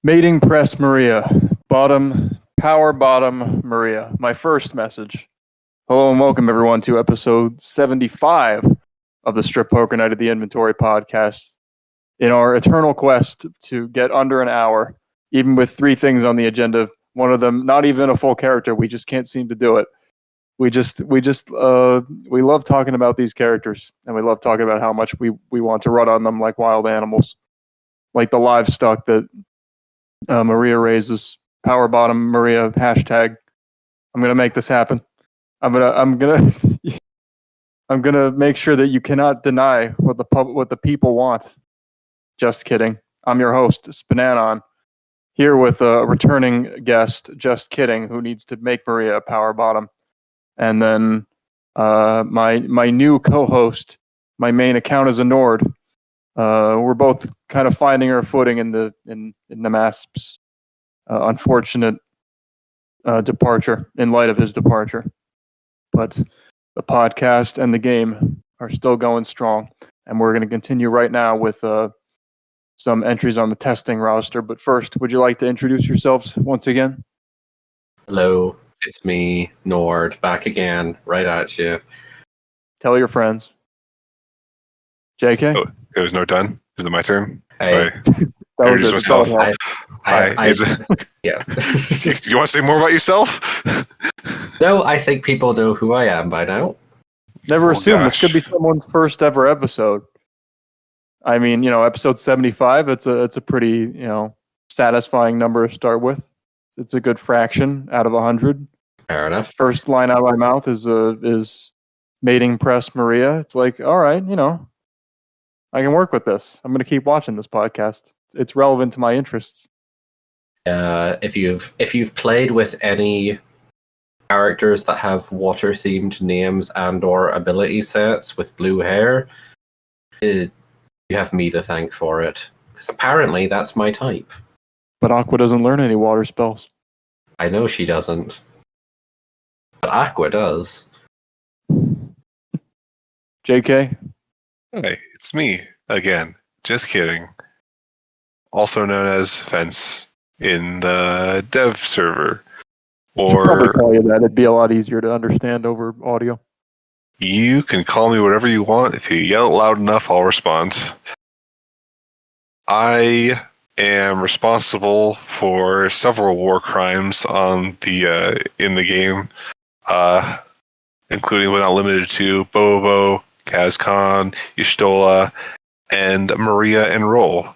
Mating press Maria. Power bottom Maria. My first message. Hello and welcome everyone to episode 75 of the Strip Poker Night of the Inventory podcast. In our eternal quest to get under an hour, even with three things on the agenda, one of them not even a full character, we just can't seem to do it. We love talking about these characters, and we love talking about how much we want to run on them like wild animals, like the livestock that Maria raises. Power bottom Maria hashtag. I'm gonna make this happen. I'm gonna make sure that you cannot deny what the people want. Just kidding. I'm your host, Spnanon, here with a returning guest, Just Kidding, who needs to make Maria a power bottom, and then my new co-host. My main account is a Nord. We're both kind of finding our footing in the MASP's unfortunate departure, in light of his departure. But the podcast and the game are still going strong, and we're going to continue right now with some entries on the testing roster. But first, would you like to introduce yourselves once again? Hello, it's me, Nord, back again, right at you. Tell your friends. JK? Oh, it was no done? Is it my turn? Hey. That was it. Myself. Yeah. You want to say more about yourself? No, I think people know who I am by now. Never Oh, assume. This gosh. could be someone's first ever episode. I mean, episode 75, it's a pretty, satisfying number to start with. It's a good fraction out of 100. Fair enough. First line out of my mouth is mating press Maria. It's like, all right, I can work with this. I'm going to keep watching this podcast. It's relevant to my interests. If you've played with any characters that have water-themed names and/or ability sets with blue hair, you have me to thank for it. Because apparently that's my type. But Aqua doesn't learn any water spells. I know she doesn't. But Aqua does. JK? Hey, it's me again. Just kidding. Also known as Fence in the dev server. Should probably Or call you that. It'd be a lot easier to understand over audio. you can call me whatever you want. If you yell it loud enough, I'll respond. I am responsible for several war crimes on the in the game, including but not limited to Bobo, Kazkhan, Y'shtola, and Maria and Roll.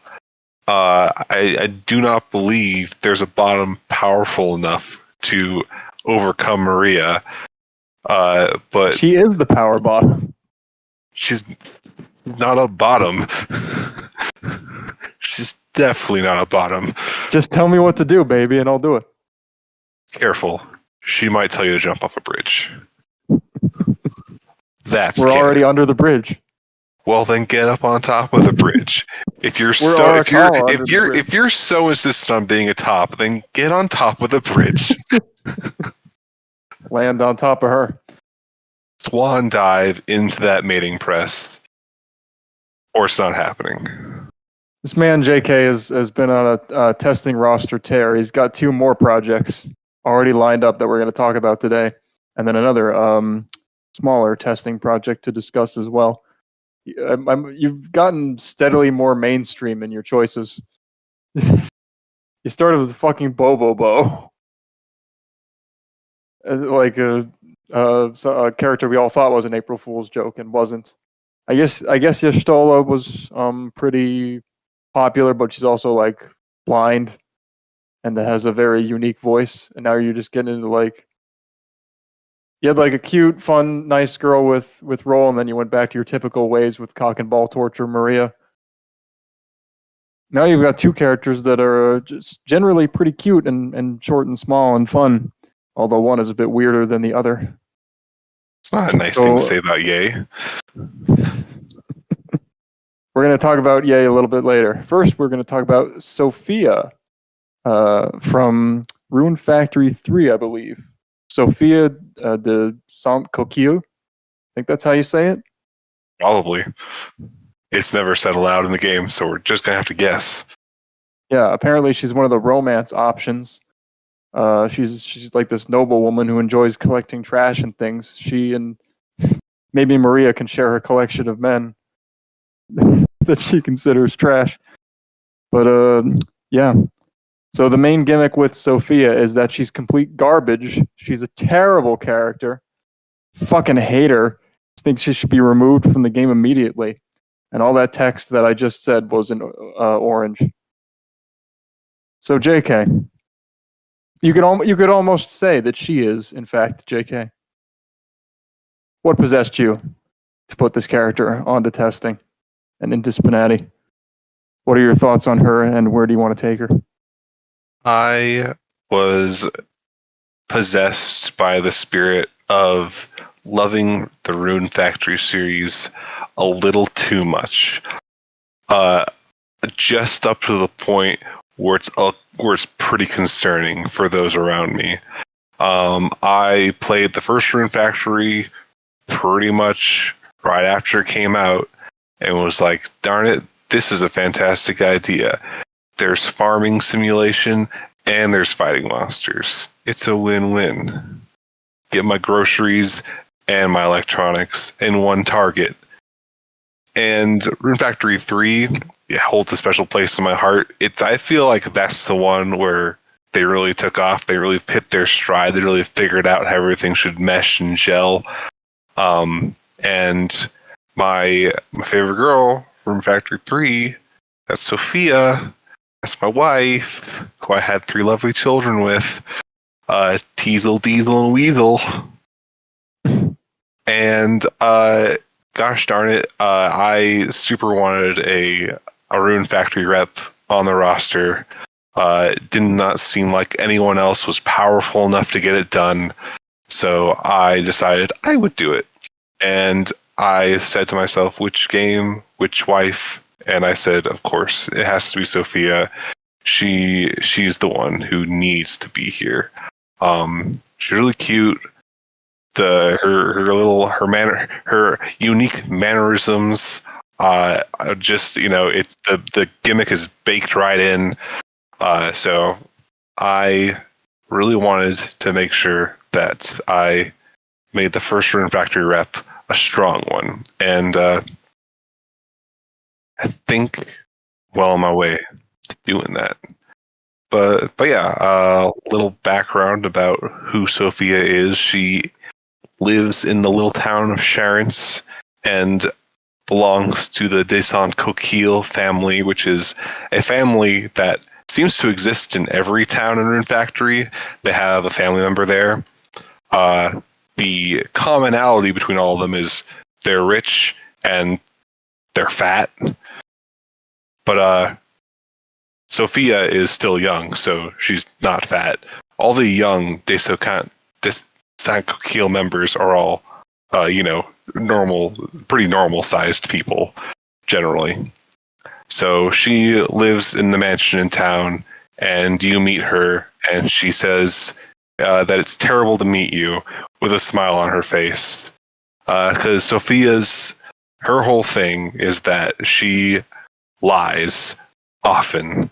I do not believe there's a bottom powerful enough to overcome Maria, but She is the power bottom. she's not a bottom. She's definitely not a bottom. Just tell me what to do, baby, and I'll do it. Careful. She might tell you to jump off a bridge. That's We're canon. already under the bridge. Well, then get up on top of the bridge. If you're We're so, already under the bridge. if you're so insistent on being a top, then get on top of the bridge. Land on top of her. Swan dive into that mating press, or it's not happening. This man, JK, has been on a testing roster tear. He's got two more projects already lined up that we're going to talk about today, and then another smaller testing project to discuss as well. You've gotten steadily more mainstream in your choices. You started with fucking Bobo, like a character we all thought was an April Fool's joke and wasn't. I guess Y'shtola was pretty popular, but she's also like blind and has a very unique voice. And now you're just getting into like, you had like a cute, fun, nice girl with Roll, and then you went back to your typical ways with cock and ball torture Maria. Now you've got two characters that are just generally pretty cute and short and small and fun, although one is a bit weirder than the other. It's not a nice thing to say about Yay. We're going to talk about Yay a little bit later. First, we're going to talk about Sofia from Rune Factory 3, I believe. Sofia de Saint-Coquille. I think that's how you say it. Probably. It's never said aloud in the game, so we're just going to have to guess. Yeah, apparently she's one of the romance options. She's like this noble woman who enjoys collecting trash and things. She and maybe Maria can share her collection of men that she considers trash. But yeah. So the main gimmick with Sofia is that she's complete garbage. She's a terrible character. Fucking hate her. Think she should be removed from the game immediately. And all that text that I just said was in orange. So JK, you could almost say that she is, in fact, JK. What possessed you to put this character onto testing and into Spinati? What are your thoughts on her, and where do you want to take her? I was possessed by the spirit of loving the Rune Factory series a little too much. Just up to the point where it's pretty concerning for those around me. I played the first Rune Factory pretty much right after it came out and was like, darn it, this is a fantastic idea. There's farming simulation and there's fighting monsters. It's a win-win. Get my groceries and my electronics in one target. And Rune Factory 3 holds a special place in my heart. I feel like that's the one where they really took off. They really hit their stride. They really figured out how everything should mesh and gel. And my favorite girl, Rune Factory 3, that's Sofia. That's my wife, who I had 3 lovely children with. Teasel, Diesel, and Weasel. And gosh darn it, I super wanted a Rune Factory rep on the roster. Did not seem like anyone else was powerful enough to get it done. So I decided I would do it. And I said to myself, which game, which wife? And I said, of course, it has to be Sofia. She's the one who needs to be here. She's really cute. Her unique mannerisms. Just it's the gimmick is baked right in. So I really wanted to make sure that I made the first Rune Factory rep a strong one, and I think well on my way to doing that. But yeah, a little background about who Sofia is. She lives in the little town of Charence and belongs to the Descent Coquille family, which is a family that seems to exist in every town in Rune Factory. They have a family member there. The commonality between all of them is they're rich and they're fat. But Sofia is still young, so she's not fat. All the young Descent Coquille members are all, normal, pretty normal-sized people, generally. So she lives in the mansion in town, and you meet her, and she says that it's terrible to meet you, with a smile on her face. Because her whole thing is that she lies often,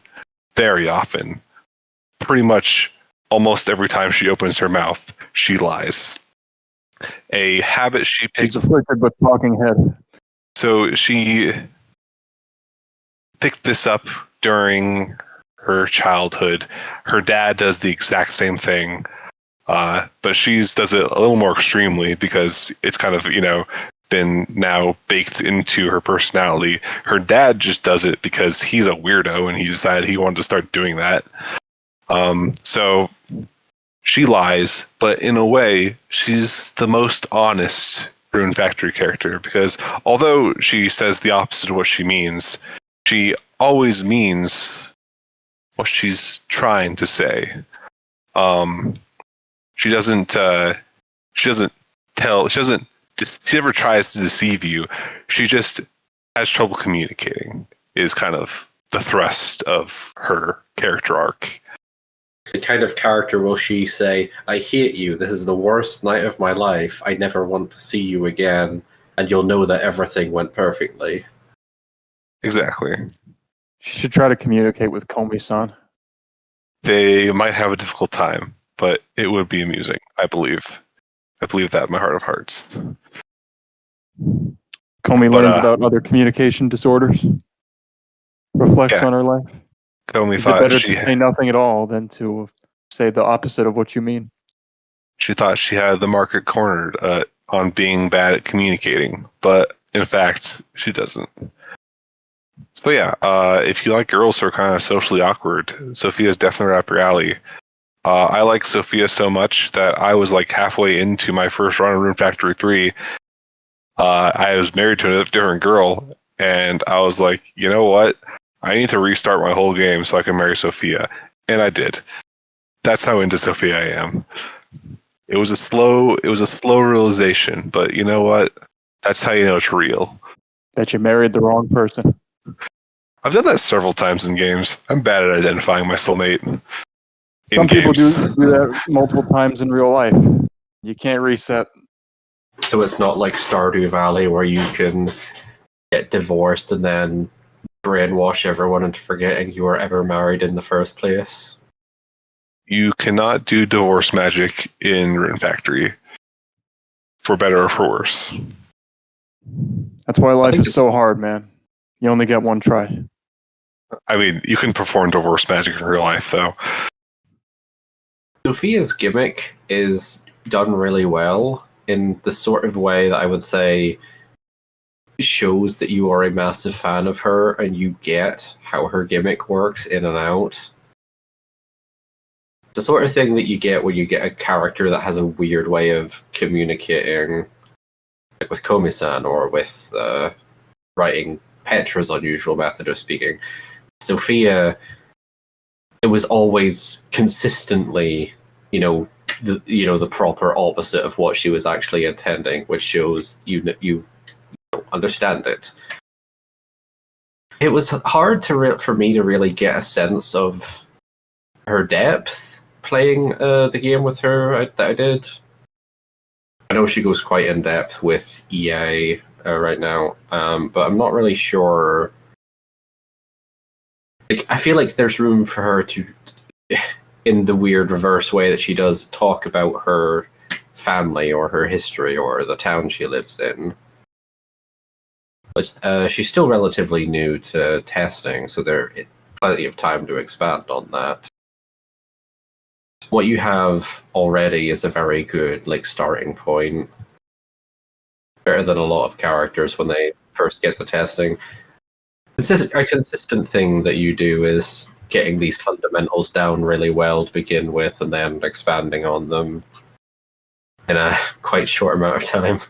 very often. Pretty much almost every time she opens her mouth, she lies. A habit she picked. She's afflicted with talking head. So she picked this up during her childhood. Her dad does the exact same thing, but she does it a little more extremely because it's kind of, been now baked into her personality. Her dad just does it because he's a weirdo and he decided he wanted to start doing that. So she lies, but in a way, she's the most honest Rune Factory character because although she says the opposite of what she means, she always means what she's trying to say. She never tries to deceive you. She just has trouble communicating, is kind of the thrust of her character arc. The kind of character will she say, I hate you, this is the worst night of my life, I never want to see you again, and you'll know that everything went perfectly. Exactly. She should try to communicate with Komi-san. They might have a difficult time, but it would be amusing, I believe. I believe that in my heart of hearts. Komi learns about other communication disorders, reflects on her life. Komi Is it thought better she to say nothing at all than to say the opposite of what you mean? she thought she had the market cornered on being bad at communicating, but in fact, she doesn't. So yeah, if you like girls who are kind of socially awkward, Sophia's definitely right up your alley. I like Sophia so much that I was like halfway into my first run of Rune Factory 3. I was married to a different girl, and I was like, you know what? I need to restart my whole game so I can marry Sophia. And I did. That's how into Sophia I am. It was a slow realization, but you know what? That's how you know it's real. That you married the wrong person. I've done that several times in games. I'm bad at identifying my soulmate. Some people do that multiple times in real life. You can't reset. So it's not like Stardew Valley where you can get divorced and then brainwash everyone into forgetting you were ever married in the first place. You cannot do divorce magic in Rune Factory, for better or for worse. That's why life is so hard, man. You only get one try. I mean, you can perform divorce magic in real life, though. Sophia's gimmick is done really well in the sort of way that I would say shows that you are a massive fan of her and you get how her gimmick works in and out. The sort of thing that you get when you get a character that has a weird way of communicating, like with Komi-san or with writing Petra's unusual method of speaking. Sophia, it was always consistently, the proper opposite of what she was actually intending, which shows you understand it. It was hard for me to really get a sense of her depth playing the game with her that I did. I know she goes quite in depth with EA right now, but I'm not really sure. Like, I feel like there's room for her to, in the weird reverse way that she does, talk about her family or her history or the town she lives in. But she's still relatively new to testing, so there's plenty of time to expand on that. What you have already is a very good starting point. Better than a lot of characters when they first get to testing. A consistent thing that you do is getting these fundamentals down really well to begin with and then expanding on them in a quite short amount of time.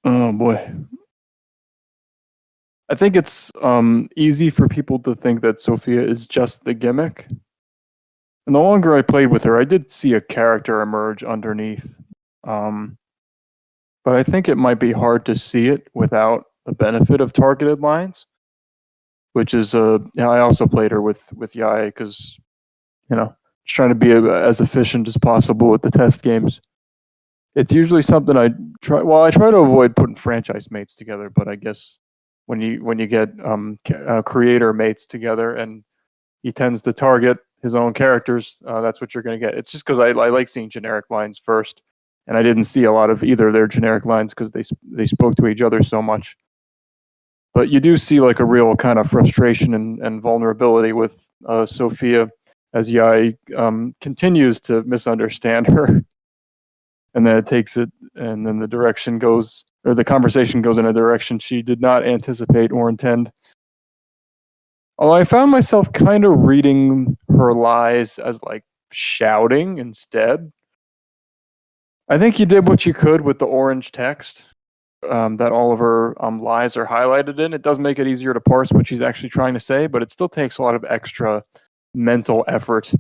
Oh boy. I think it's easy for people to think that Sophia is just the gimmick. And the longer I played with her, I did see a character emerge underneath. But I think it might be hard to see it without the benefit of targeted lines, which is I also played her with Yae because just trying to be as efficient as possible with the test games. It's usually something I try. Well, I try to avoid putting franchise mates together, but I guess when you get creator mates together and he tends to target his own characters, that's what you're going to get. It's just because I like seeing generic lines first, and I didn't see a lot of either of their generic lines because they spoke to each other so much. But you do see like a real kind of frustration and vulnerability with Sophia as Yae continues to misunderstand her. And then it takes it, and then the conversation goes in a direction she did not anticipate or intend. Although I found myself kind of reading her lies as like shouting instead. I think you did what you could with the orange text that all of her lies are highlighted in. It does make it easier to parse what she's actually trying to say, but it still takes a lot of extra mental effort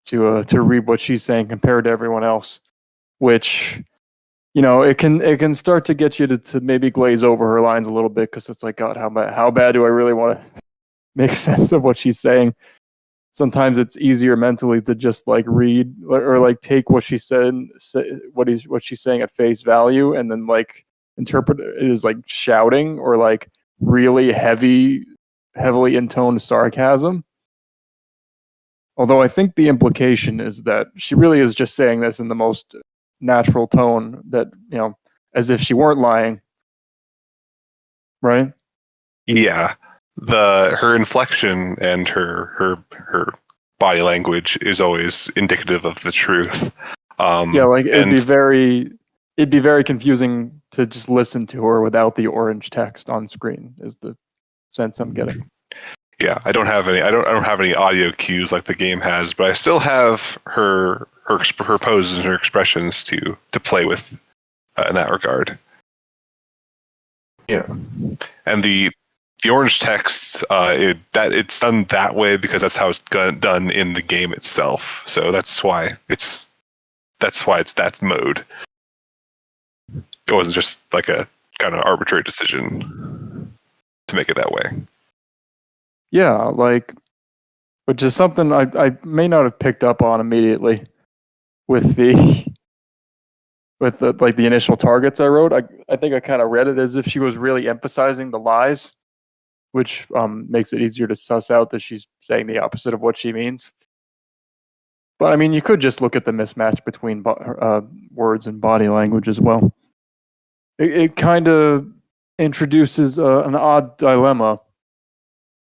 to read what she's saying compared to everyone else, which it can start to get you to maybe glaze over her lines a little bit because it's like, God, how bad do I really want to make sense of what she's saying? Sometimes it's easier mentally to just like read or like take what she said, what she's saying at face value, and then like interpret it as like shouting or like really heavy heavily intoned sarcasm. Although I think the implication is that she really is just saying this in the most natural tone, that, as if she weren't lying. Right? Yeah. Her inflection and her body language is always indicative of the truth. Yeah, like it'd be very confusing to just listen to her without the orange text on screen, is the sense I'm getting. Yeah, I don't have any audio cues like the game has, but I still have her poses and her expressions to play with in that regard. Yeah. And the orange text, it's done that way because that's how it's done in the game itself. So that's why it's that mode. It wasn't just like a kind of arbitrary decision to make it that way. Yeah, like, which is something I may not have picked up on immediately with the initial targets I wrote. I think I kind of read it as if she was really emphasizing the lies, which makes it easier to suss out that she's saying the opposite of what she means. But I mean, you could just look at the mismatch between words and body language as well. It kind of introduces an odd dilemma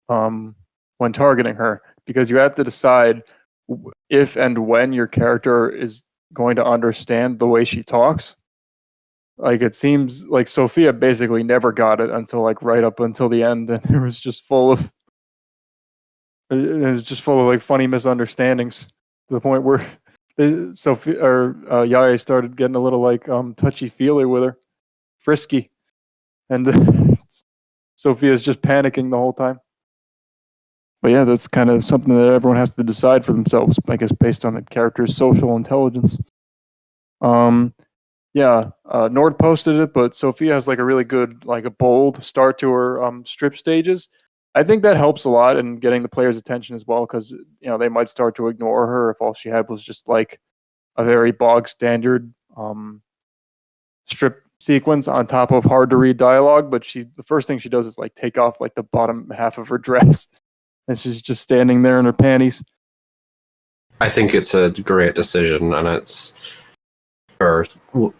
when targeting her, because you have to decide if and when your character is going to understand the way she talks. Like, it seems like Sofia basically never got it until like right up until the end, and it was just full of like funny misunderstandings to the point where Sophia or Yaya started getting a little like touchy feely with her, frisky, and Sophia's just panicking the whole time. But yeah, that's kind of something that everyone has to decide for themselves, I guess, based on the character's social intelligence. Nord posted it, but Sofia has like a really good, like a bold start to her strip stages. I think that helps a lot in getting the player's attention as well, because they might start to ignore her if all she had was just like a very bog standard strip sequence on top of hard to read dialogue. But the first thing she does is like take off like the bottom half of her dress, and she's just standing there in her panties. I think it's a great decision, and it's for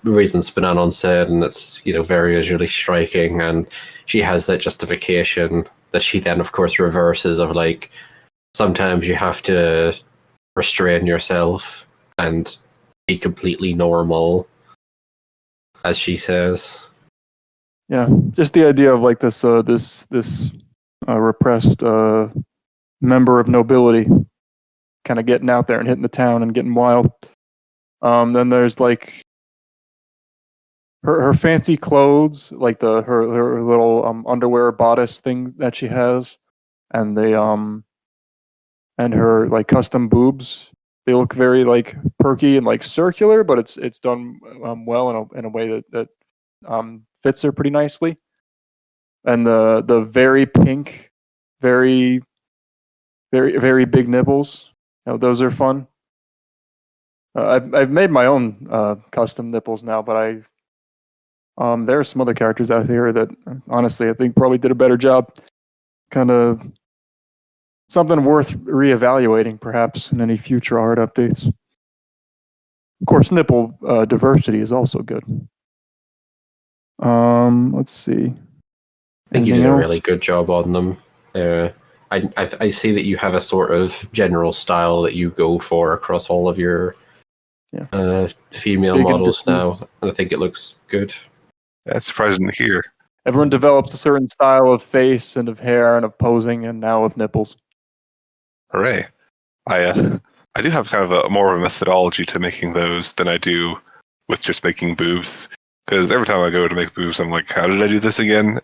reasons spnanon said, and it's very visually striking, and she has that justification that she then of course reverses of like, sometimes you have to restrain yourself and be completely normal, as she says. Yeah, just the idea of like this repressed member of nobility kind of getting out there and hitting the town and getting wild. Then there's like her fancy clothes, like her little underwear bodice thing that she has, and and her like custom boobs. They look very like perky and like circular, but it's done well in a way that fits her pretty nicely. And the very pink, very very big nipples, those are fun. I've made my own custom nipples now, but there are some other characters out here that honestly I think probably did a better job. Kind of something worth reevaluating perhaps in any future art updates. Of course, nipple diversity is also good. Let's see. I think you did a really good job on them. I see that you have a sort of general style that you go for across all of your female big models now, and I think it looks good. That's surprising to hear. Everyone develops a certain style of face and of hair and of posing, and now of nipples. Hooray! I do have kind of a more of a methodology to making those than I do with just making boobs. Because every time I go to make boobs, I'm like, how did I do this again?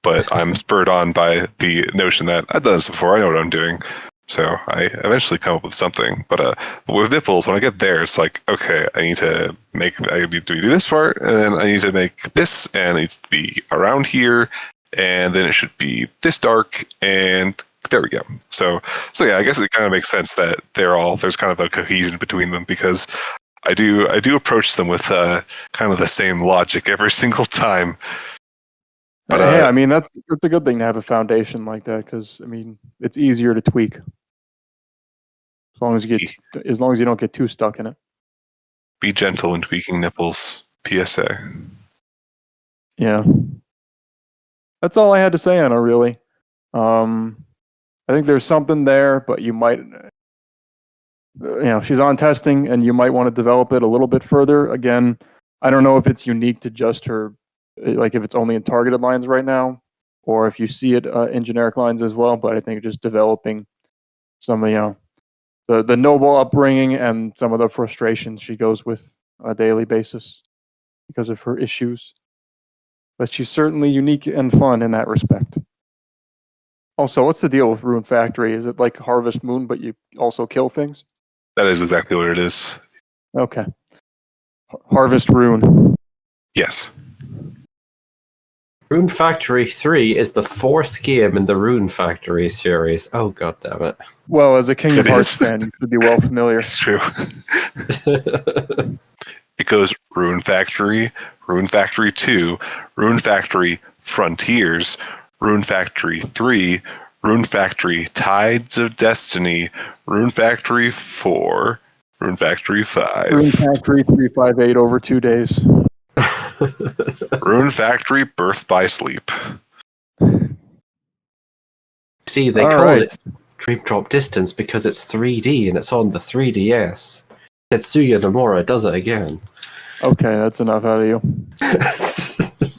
But I'm spurred on by the notion that I've done this before, I know what I'm doing. So I eventually come up with something. But with nipples, when I get there, it's like, okay, I need to do this part, and then I need to make this, and it needs to be around here, and then it should be this dark, and there we go. So yeah, I guess it kind of makes sense that there's kind of a cohesion between them, because I do approach them with kind of the same logic every single time. But Hey, I mean that's a good thing to have a foundation like that because I mean it's easier to tweak as long as you don't get too stuck in it. be gentle when tweaking nipples. PSA. Yeah, that's all I had to say on her. Really, I think there's something there, but you might, she's on testing, and you might want to develop it a little bit further. Again, I don't know if it's unique to just her, like if it's only in targeted lines right now, or if you see it in generic lines as well. But I think just developing some, the noble upbringing and some of the frustrations she goes with on a daily basis because of her issues. But she's certainly unique and fun in that respect. Also, what's the deal with Rune Factory? Is it like Harvest Moon, but you also kill things? That is exactly what it is. Okay. Harvest Rune. Yes. Rune Factory 3 is the 4th game in the Rune Factory series. Oh, god damn it. Well, as a Kingdom It Hearts is. fan, you should be well familiar. It's true. It goes Rune Factory 2, Rune Factory Frontiers, Rune Factory 3, Rune Factory Tides of Destiny, Rune Factory 4, Rune Factory 5. Rune Factory 358 over 2 days. Rune Factory Birth by Sleep. See, they All call right. it Dream Drop Distance because it's 3D and it's on the 3DS. Tetsuya Nomura does it again. Okay, that's enough out of you. I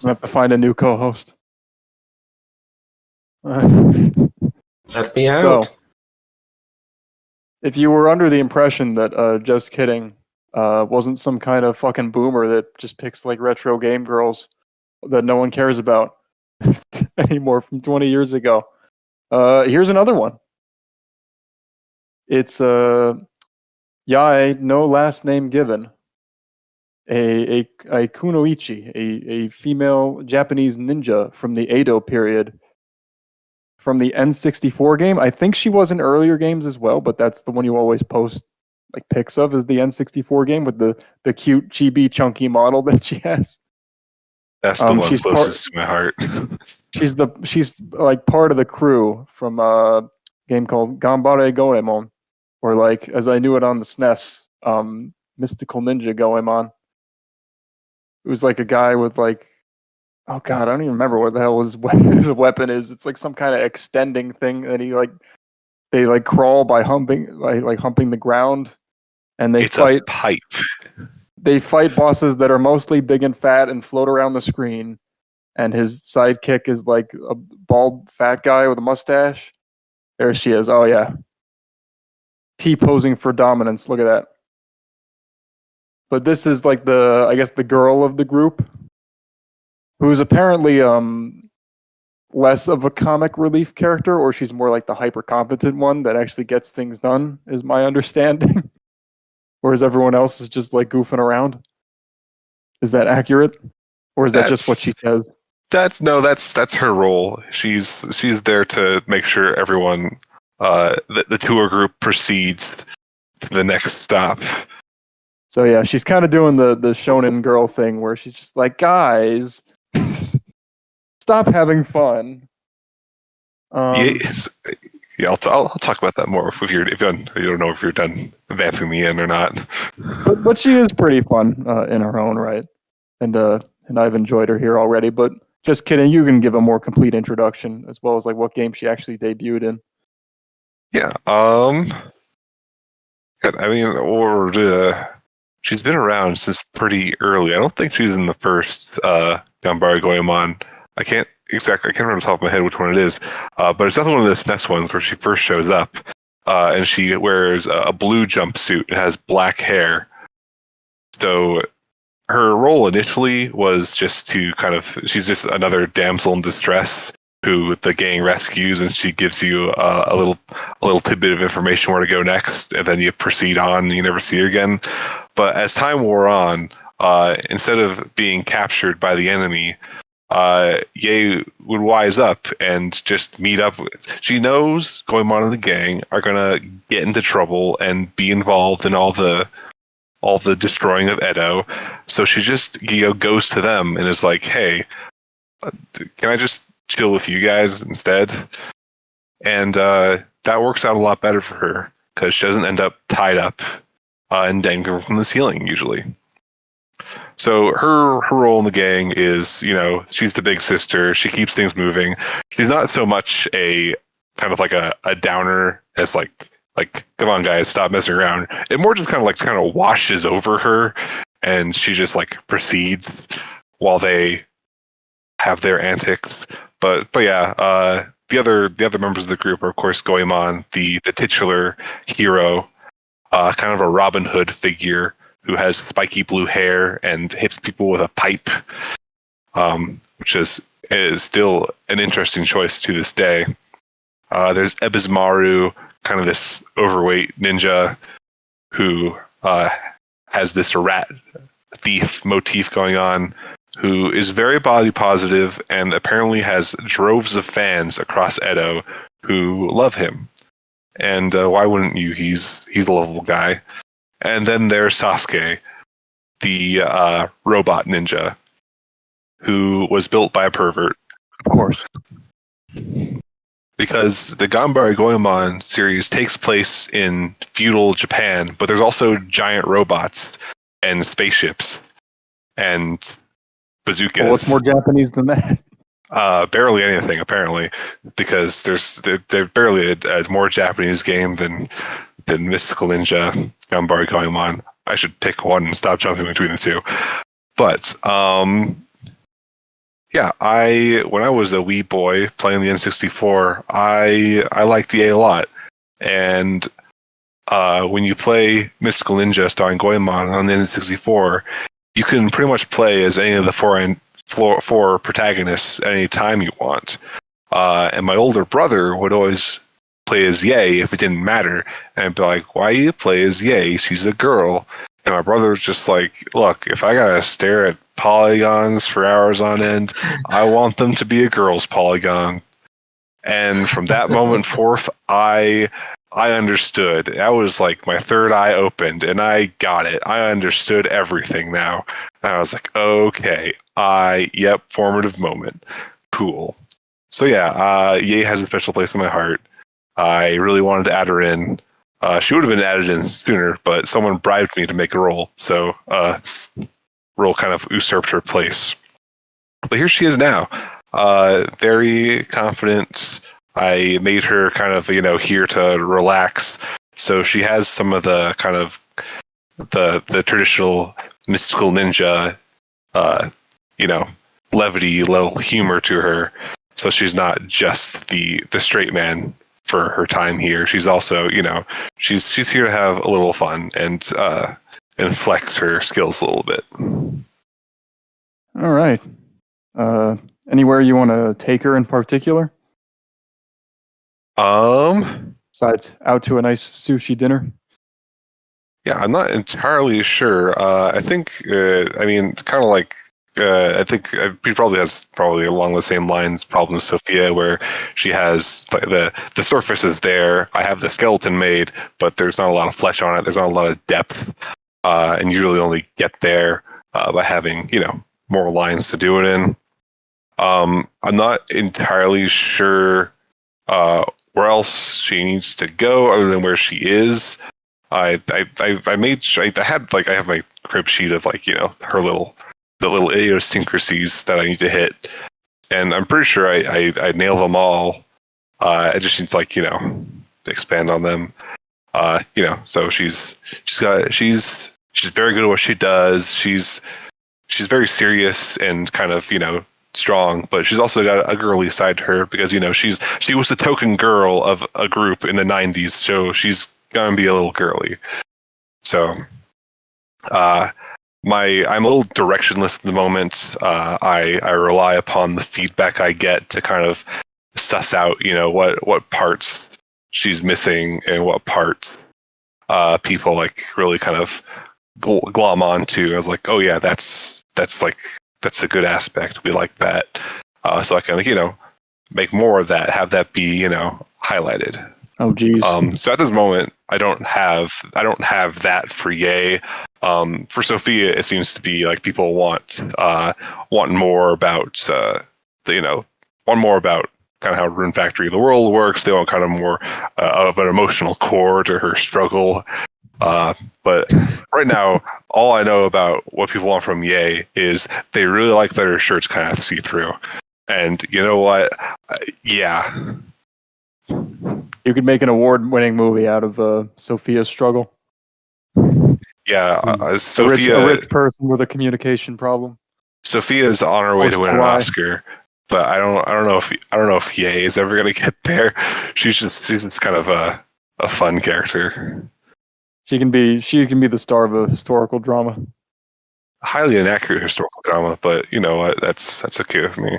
have to find a new co-host. Let me out. So, if you were under the impression that JustKidding wasn't some kind of fucking boomer that just picks like retro game girls that no one cares about anymore from 20 years ago, here's another one. It's Yae, no last name given. A kunoichi, a female Japanese ninja from the Edo period, from the N64 game. I think she was in earlier games as well, but that's the one you always post like pics of, is the N64 game with the cute chibi chunky model that she has. That's the one she's closest to my heart. She's like part of the crew from a game called Ganbare Goemon, or like as I knew it on the SNES, Mystical Ninja Goemon. It was like a guy with like, oh god, I don't even remember what the hell his weapon is. It's like some kind of extending thing that they like crawl by humping like humping the ground, and they It's fight. a pipe. They fight bosses that are mostly big and fat and float around the screen. And his sidekick is like a bald fat guy with a mustache. There she is. Oh yeah, T-posing for dominance. Look at that. But this is like I guess the girl of the group, who's apparently less of a comic relief character, or she's more like the hyper competent one that actually gets things done, is my understanding. Whereas everyone else is just like goofing around. Is that accurate? Or is that just what she says? That's her role. She's there to make sure everyone, the tour group proceeds to the next stop. So yeah, she's kind of doing the shonen girl thing where she's just like, guys, stop having fun. Yeah, I'll talk about that more if you're done. I don't know if you're done vamping me in or not. But she is pretty fun in her own right, and I've enjoyed her here already. But JustKidding, you can give a more complete introduction as well as like what game she actually debuted in. Yeah. I mean, she's been around since pretty early. I don't think she's in the first Ganbare Goemon. I can't remember off the top of my head which one it is. But it's definitely one of the SNES ones where she first shows up. And she wears a blue jumpsuit and has black hair. So her role initially was just to she's just another damsel in distress who the gang rescues, and she gives you a little tidbit of information where to go next, and then you proceed on and you never see her again. But as time wore on, instead of being captured by the enemy, Ye would wise up and just meet up. She knows Goemon and the gang are gonna get into trouble and be involved in all the destroying of Edo, so she just goes to them and is like, "Hey, can I just chill with you guys instead? And that works out a lot better for her because she doesn't end up tied up and dangling from the ceiling usually. So her role in the gang is, she's the big sister. She keeps things moving. She's not so much a kind of like a downer as like come on guys, stop messing around. It more just kind of washes over her, and she just like proceeds while they have their antics. But yeah, the other members of the group are of course Goemon, the titular hero, kind of a Robin Hood figure who has spiky blue hair and hits people with a pipe, which is still an interesting choice to this day. There's Ebismaru, kind of this overweight ninja who has this rat thief motif going on, who is very body positive and apparently has droves of fans across Edo who love him. And why wouldn't you? He's a lovable guy. And then there's Sasuke, the robot ninja, who was built by a pervert. Of course. Because the Ganbare Goemon series takes place in feudal Japan, but there's also giant robots and spaceships and bazookas. Well, what's more Japanese than that? Barely anything, apparently, because they're barely a more Japanese game than Mystical Ninja, Ganbare Goemon. I should pick one and stop jumping between the two. But yeah, when I was a wee boy playing the N64, I liked EA a lot. And when you play Mystical Ninja starring Goemon on the N64, you can pretty much play as any of the four protagonists at any time you want. And my older brother would always play as Yae if it didn't matter. And I'd be like, why you play as Yae? She's a girl. And my brother was just like, look, if I gotta stare at polygons for hours on end, I want them to be a girl's polygon. And from that moment forth, I understood. That was like my third eye opened, and I got it. I understood everything now. And I was like, okay, formative moment. Cool. So yeah, Yae has a special place in my heart. I really wanted to add her in. She would have been added in sooner, but someone bribed me to make a roll, so roll kind of usurped her place. But here she is now, very confident. I made her kind of, here to relax. So she has some of the kind of the traditional mystical ninja, levity, little humor to her. So she's not just the straight man for her time here. She's also, she's here to have a little fun and flex her skills a little bit. All right. Anywhere you want to take her in particular? Besides out to a nice sushi dinner? Yeah, I'm not entirely sure. I think, it's kind of like, I think he probably has along the same lines problem with Sofia, where she has the surface is there. I have the skeleton made, but there's not a lot of flesh on it. There's not a lot of depth, and you really only get there by having more lines to do it in. I'm not entirely sure where else she needs to go other than where she is. I have my crib sheet of her little idiosyncrasies that I need to hit, and I'm pretty sure I nail them all. I just need to expand on them. So she's very good at what she does. She's very serious and kind of strong, but she's also got a girly side to her because she was the token girl of a group in the 90s, so she's gonna be a little girly. So I'm a little directionless at the moment. I rely upon the feedback I get to kind of suss out what parts she's missing and what parts people really kind of glom onto. I was like, oh yeah, that's a good aspect. We like that. So I can make more of that, have that be highlighted. Oh geez. So at this moment, I don't have that for Yae. For Sofia, it seems to be like people want more about one more about kind of how Rune Factory the world works. They want kind of more of an emotional core to her struggle. But right now, all I know about what people want from Ye is they really like that her shirt's kind of see-through. And you know what? Yeah. You could make an award-winning movie out of Sofia's struggle. Yeah, Sofia, a rich person with a communication problem. Sophia's on her way to win an Oscar, but I don't know if Ye is ever gonna get there. She's just kind of a fun character. She can be the star of a historical drama. Highly inaccurate historical drama, but you know what? That's okay with me.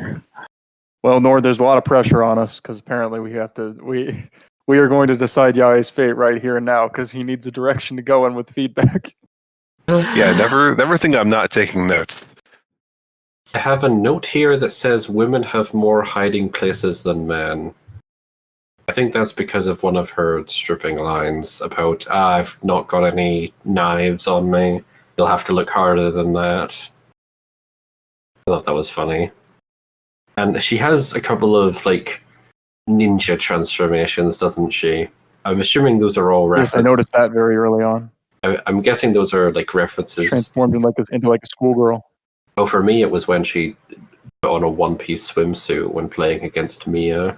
Well, Nord, there's a lot of pressure on us because apparently we are going to decide Yae's fate right here and now because he needs a direction to go in with feedback. Yeah, never think I'm not taking notes. I have a note here that says women have more hiding places than men. I think that's because of one of her stripping lines about, I've not got any knives on me. You'll have to look harder than that. I thought that was funny. And she has a couple of, like, ninja transformations, doesn't she? I'm assuming those are all references. Yes, I noticed that very early on. I'm guessing those are, like, references. Transformed into a schoolgirl. Oh, for me, it was when she put on a one-piece swimsuit when playing against Mia.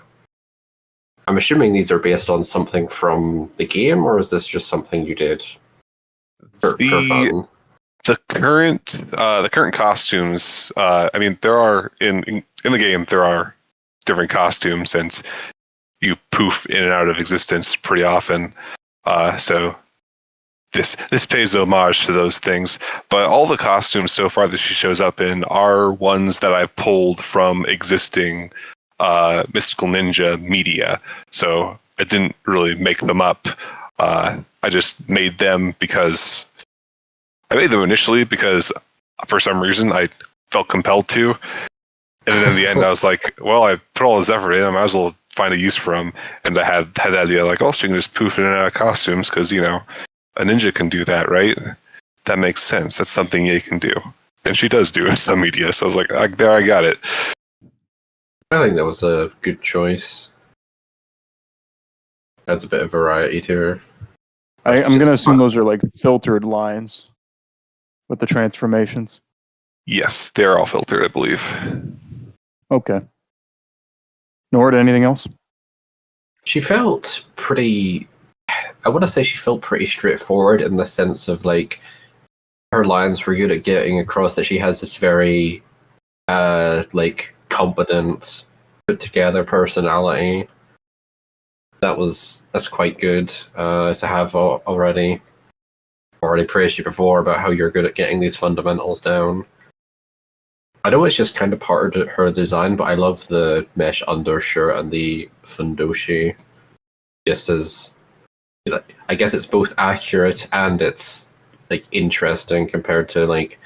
I'm assuming these are based on something from the game, or is this just something you did for fun? The current costumes. I mean, there are in the game there are different costumes, and you poof in and out of existence pretty often. So this pays homage to those things. But all the costumes so far that she shows up in are ones that I pulled from existing mystical ninja media. So I didn't really make them up. I just made them because I made them initially because for some reason I felt compelled to. And then in the end I was like, well, I put all this effort in, I might as well find a use for them. And I had the idea like, oh, so you can just poof in and out of costumes because, you know, a ninja can do that, right? That makes sense. That's something Ye can do. And she does do in some media. So I was like, there, I got it. I think that was a good choice. Adds a bit of variety to her. I'm going to assume those are like filtered lines with the transformations. Yes, they're all filtered, I believe. Okay. Nord, anything else? She felt pretty... I want to say she felt pretty straightforward in the sense of, like, her lines were good at getting across that she has this very, like, competent, put-together personality. That's quite good to have already. Already praised you before about how you're good at getting these fundamentals down. I know it's just kind of part of her design, but I love the mesh undershirt and the fundoshi. Just as, I guess it's both accurate and it's like interesting compared to like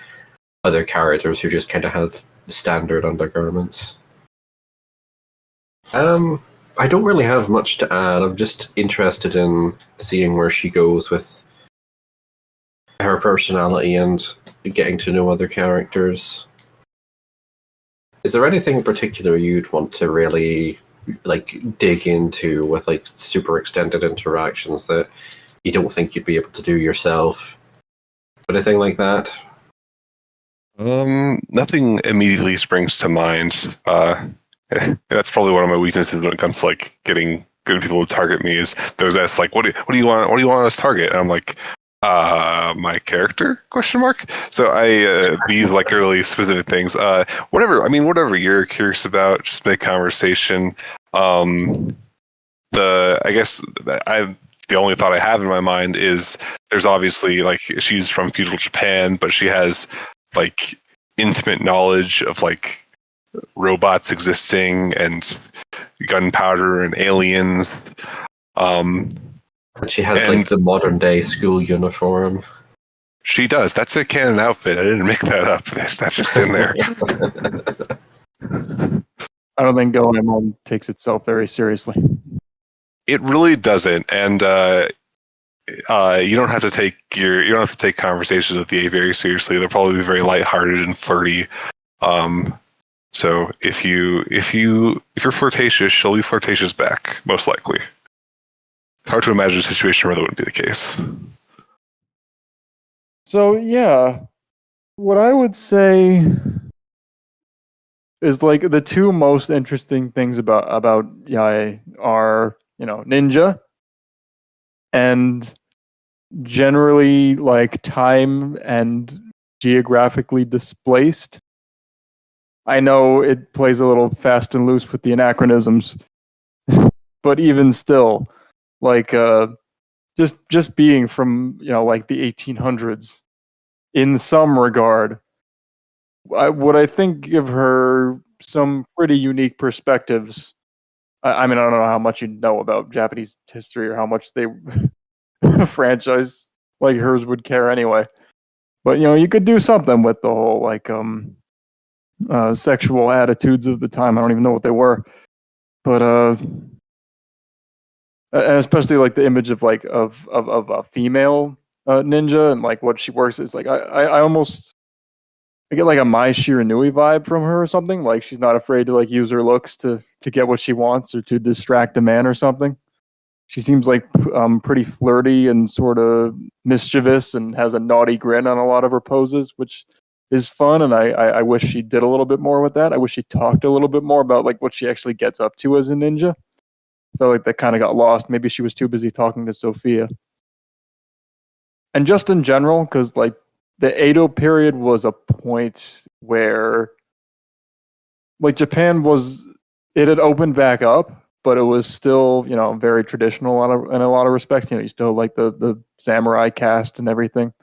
other characters who just kind of have standard undergarments. I don't really have much to add. I'm just interested in seeing where she goes with her personality and getting to know other characters. Is there anything in particular you'd want to really like dig into with like super extended interactions that you don't think you'd be able to do yourself? Anything like that? Nothing immediately springs to mind. That's probably one of my weaknesses when it comes to like getting good people to target me. Is those guys like, what do you want? What do you want us to target? And I'm like, my character? Question mark. So I these like really specific things. Whatever you're curious about, just make conversation. The only thought I have in my mind is there's obviously like she's from feudal Japan, but she has like intimate knowledge of like robots existing and gunpowder and aliens. And she has like the modern day school uniform. She does. That's a canon outfit. I didn't make that up. That's just in there. I don't think Goemon takes itself very seriously. It really doesn't, and you don't have to take conversations with the A very seriously. They're probably very lighthearted and flirty. So if you're flirtatious, she'll be flirtatious back, most likely. It's hard to imagine a situation where that wouldn't be the case. So yeah, what I would say is like the two most interesting things about Yae are, ninja and generally like time and geographically displaced. I know it plays a little fast and loose with the anachronisms, but even still, like just being from like the 1800s in some regard, I think give her some pretty unique perspectives. I mean, I don't know how much you know about Japanese history or how much they franchise like hers would care anyway. But you could do something with the whole like sexual attitudes of the time. I don't even know what they were, but and especially like the image of like of a female ninja and like what she works is like I almost I get like a Mai Shiranui vibe from her or something. Like she's not afraid to like use her looks to get what she wants or to distract a man or something. She seems like pretty flirty and sort of mischievous and has a naughty grin on a lot of her poses, which is fun. And I wish she did a little bit more with that. I wish she talked a little bit more about like what she actually gets up to as a ninja. I felt like that kind of got lost. Maybe she was too busy talking to Sofia. And just in general, because like the Edo period was a point where like Japan was, it had opened back up, but it was still, very traditional in a lot of respects. You still had, like the samurai caste and everything.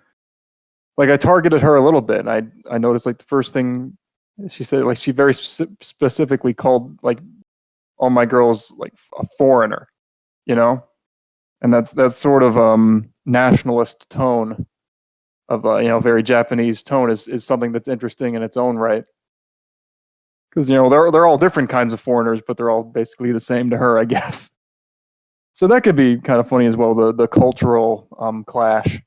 Like I targeted her a little bit, and I noticed like the first thing she said, like she very specifically called like all my girls like a foreigner, and that's sort of nationalist tone of very Japanese tone is something that's interesting in its own right. Because they're all different kinds of foreigners, but they're all basically the same to her, I guess. So that could be kind of funny as well, the cultural clash.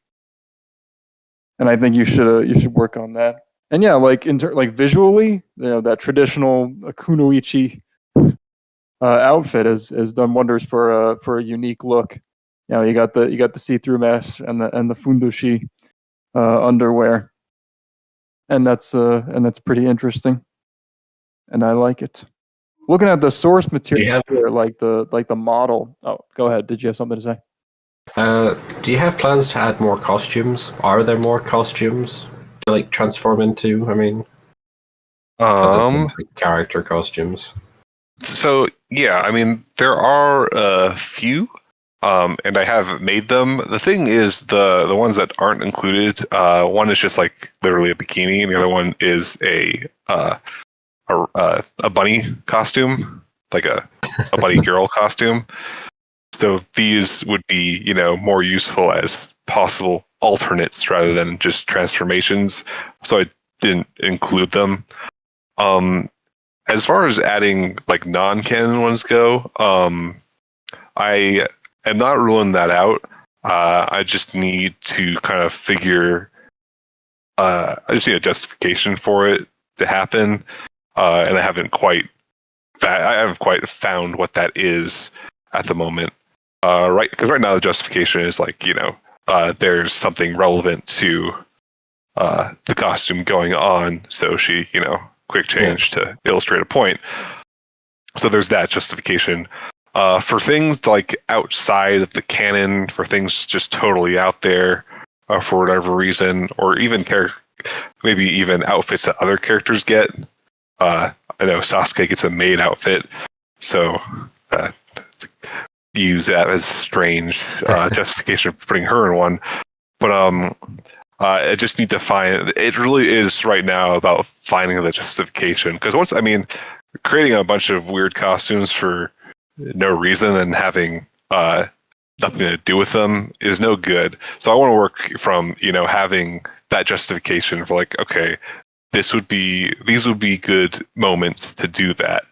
And I think you should work on that. And yeah, like like visually, that traditional kunoichi outfit has done wonders for a unique look. You got the see-through mesh and the fundushi underwear, and that's pretty interesting. And I like it. Looking at the source material here, like the model. Oh, go ahead. Did you have something to say? Do you have plans to add more costumes? Are there more costumes to like transform into? I mean, other than, like, character costumes. So yeah, I mean there are a few, and I have made them. The thing is, the ones that aren't included, one is just like literally a bikini, and the other one is a bunny costume, like a bunny girl costume. So these would be, more useful as possible alternates rather than just transformations. So I didn't include them. As far as adding like non-canon ones go, I am not ruling that out. I just need to kind of figure. I just need a justification for it to happen, and I haven't quite found what that is at the moment. Right, because right now the justification is like there's something relevant to the costume going on, so she quick change to illustrate a point. So there's that justification. For things like outside of the canon, for things just totally out there for whatever reason, or even maybe even outfits that other characters get. I know Sasuke gets a maid outfit, so use that as strange justification for putting her in one. But I just need to find. It really is right now about finding the justification, because creating a bunch of weird costumes for no reason and having nothing to do with them is no good. So I want to work from having that justification for like, okay, these would be good moments to do that.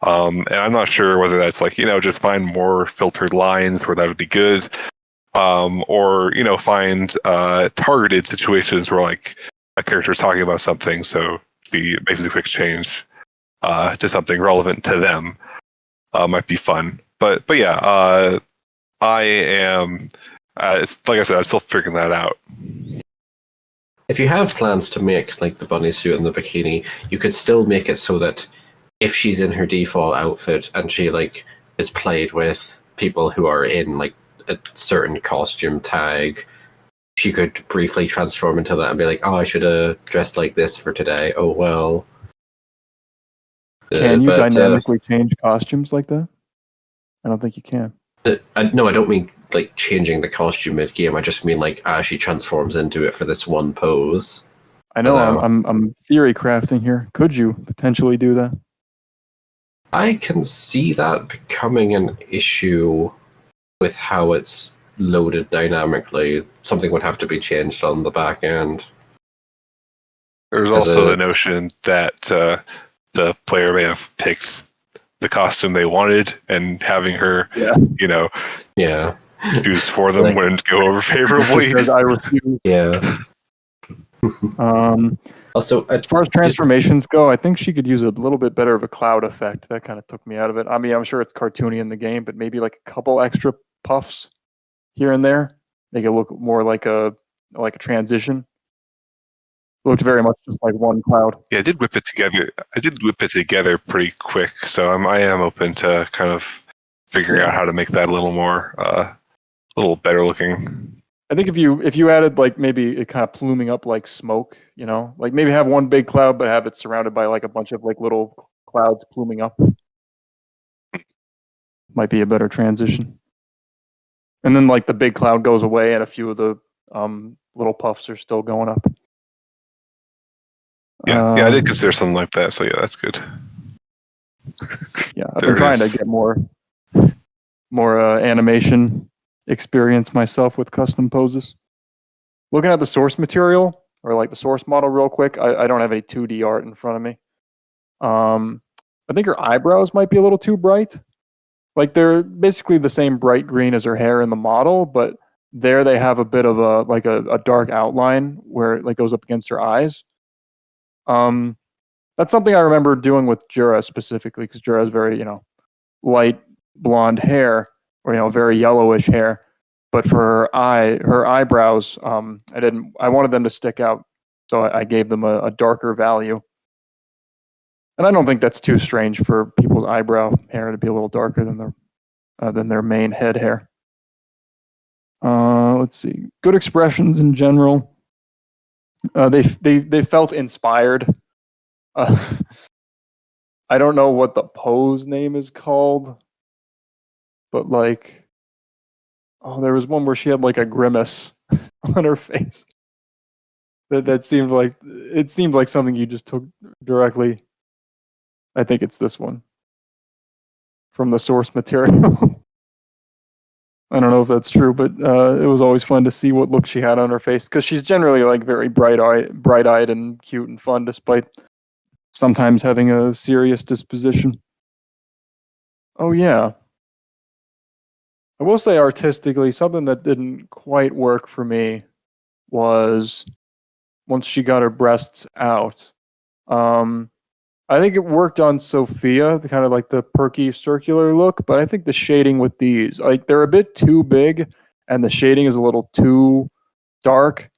And I'm not sure whether that's like just find more filtered lines where that would be good, or find targeted situations where like a character is talking about something, so she basically quick change to something relevant to them might be fun. But yeah, I am. It's like I said, I'm still figuring that out. If you have plans to make like the bunny suit and the bikini, you could still make it so that if she's in her default outfit and she like is played with people who are in like a certain costume tag, she could briefly transform into that and be like, "Oh, I should have dressed like this for today. Oh well." Can you dynamically change costumes like that? I don't think you can. No, I don't mean like changing the costume mid game. I just mean like she transforms into it for this one pose. I know I'm theory crafting here. Could you potentially do that? I can see that becoming an issue with how it's loaded dynamically. Something would have to be changed on the back end. There's also the notion that the player may have picked the costume they wanted, and having her, choose for them wouldn't go over favorably. Says, I refuse. Yeah. Also, as far as transformations go, I think she could use a little bit better of a cloud effect. That kind of took me out of it. I mean, I'm sure it's cartoony in the game, but maybe like a couple extra puffs here and there make it look more like a transition. It looked very much just like one cloud. Yeah, I did whip it together pretty quick, so I am open to kind of figuring out how to make that a little more, a little better looking. I think if you added like maybe it kind of pluming up like smoke, like maybe have one big cloud but have it surrounded by like a bunch of like little clouds pluming up, might be a better transition. And then like the big cloud goes away and a few of the little puffs are still going up. Yeah, I did consider something like that. So yeah, that's good. Yeah, I've been trying to get more animation experience myself with custom poses. Looking at the source material or like the source model real quick, I don't have any 2D art in front of me. I think her eyebrows might be a little too bright. Like they're basically the same bright green as her hair in the model, but there they have a bit of a dark outline where it like goes up against her eyes. That's something I remember doing with Jura specifically because Jura has very, light blonde hair or, very yellowish hair. But for her eyebrows, I wanted them to stick out. So I gave them a darker value. And I don't think that's too strange for people's eyebrow hair to be a little darker than their main head hair. Let's see. Good expressions in general. They felt inspired. I don't know what the pose name is called, but like, there was one where she had like a grimace on her face. That seemed like something you just took directly. I think it's this one from the source material. I don't know if that's true, but it was always fun to see what look she had on her face because she's generally like very bright-eyed and cute and fun, despite sometimes having a serious disposition. Oh yeah, I will say artistically, something that didn't quite work for me was once she got her breasts out. I think it worked on Sofia, the kind of like the perky circular look, but I think the shading with these, like they're a bit too big and the shading is a little too dark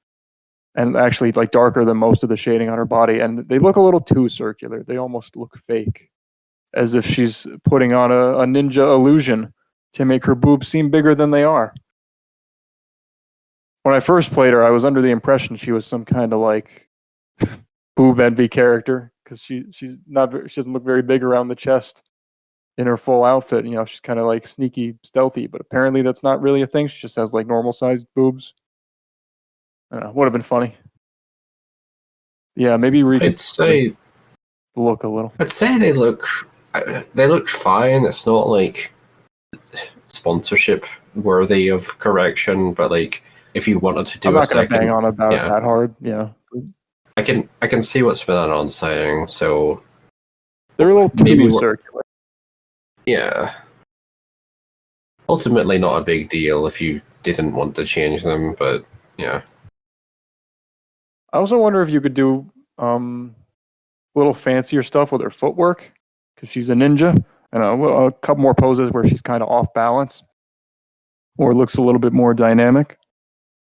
and actually like darker than most of the shading on her body. And they look a little too circular. They almost look fake, as if she's putting on a ninja illusion to make her boobs seem bigger than they are. When I first played her, I was under the impression she was some kind of like boob envy character because she doesn't look very big around the chest in her full outfit. She's kind of like sneaky, stealthy, but apparently that's not really a thing. She just has like normal sized boobs. I don't know, would have been funny. Yeah, maybe I'd say look a little. I'd say they look fine. It's not like sponsorship worthy of correction, but like if you wanted to do I'm not going to bang on about it that hard. Yeah. I can see what Spinanon's saying, so they're a little too circular. Yeah. Ultimately not a big deal if you didn't want to change them, but yeah. I also wonder if you could do little fancier stuff with her footwork because she's a ninja, and a couple more poses where she's kind of off balance or looks a little bit more dynamic.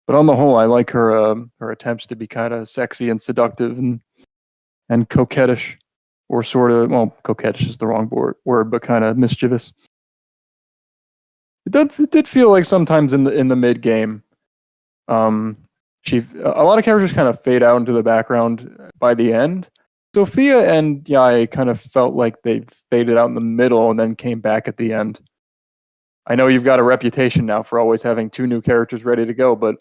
But on the whole, I like her attempts to be kind of sexy and seductive and coquettish, or sort of, well, coquettish is the wrong word, but kind of mischievous. It did feel like sometimes in the mid game, a lot of characters kind of fade out into the background by the end. Sofia and Yae kind of felt like they faded out in the middle and then came back at the end. I know you've got a reputation now for always having 2 new characters ready to go, but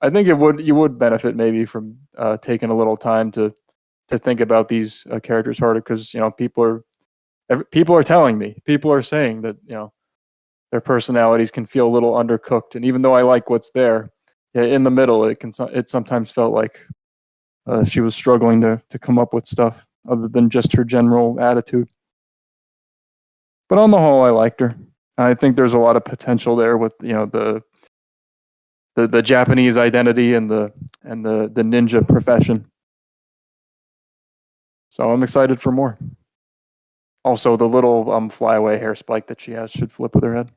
I think you would benefit maybe from taking a little time to think about these characters harder, because people are telling me, people are saying that their personalities can feel a little undercooked, and even though I like what's there, in the middle it sometimes felt like she was struggling to come up with stuff other than just her general attitude. But on the whole, I liked her. I think there's a lot of potential there with the Japanese identity and the ninja profession. So I'm excited for more. Also, the little flyaway hair spike that she has should flip with her head.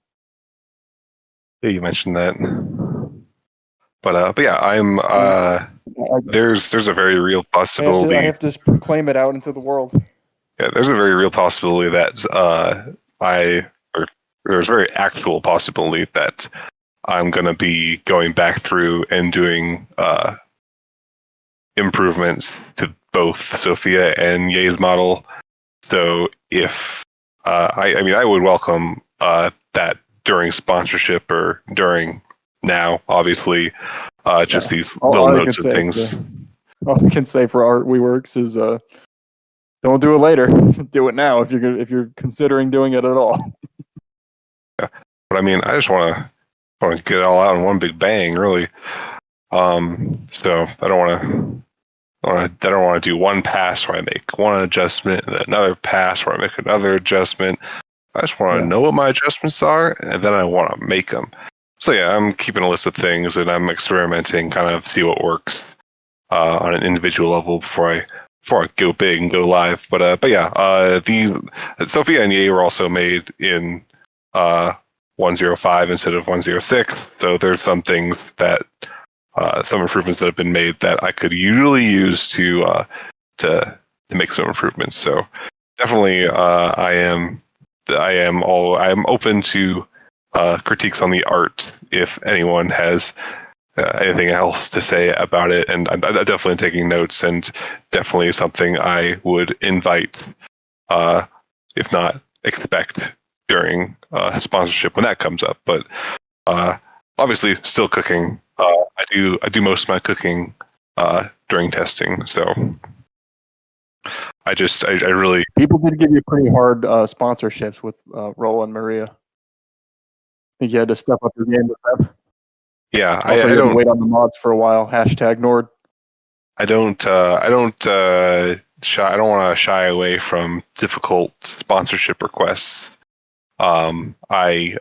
Yeah, you mentioned that. But yeah, I'm there's a very real possibility. I have to just proclaim it out into the world. Yeah, there's a very real possibility that there's a very actual possibility that I'm going to be going back through and doing improvements to both Sofia and Ye's model. So if I would welcome that during sponsorship or during now, obviously, just these little notes and things. All I can say for Art Reworks is don't do it later. Do it now if you're considering doing it at all. Yeah, but I mean, I just want to get it all out in one big bang, really. So I don't want to do one pass where I make one adjustment and then another pass where I make another adjustment. I just want to know what my adjustments are, and then I want to make them. So yeah, I'm keeping a list of things and I'm experimenting, kind of see what works on an individual level before I go big and go live. But yeah, the Sofia and Ye were also made in 105 instead of 106. So there's some things that some improvements that have been made that I could usually use to make some improvements. So definitely, I am open to critiques on the art if anyone has anything else to say about it, and I'm definitely taking notes, and definitely something I would invite, if not expect, during sponsorship when that comes up. But obviously, still cooking. I do most of my cooking during testing, so I really. People did give you pretty hard sponsorships with Roll and Maria. I think you had to step up your game with them. Yeah, also, you had to wait on the mods for a while. #Nord. I don't want to shy away from difficult sponsorship requests. I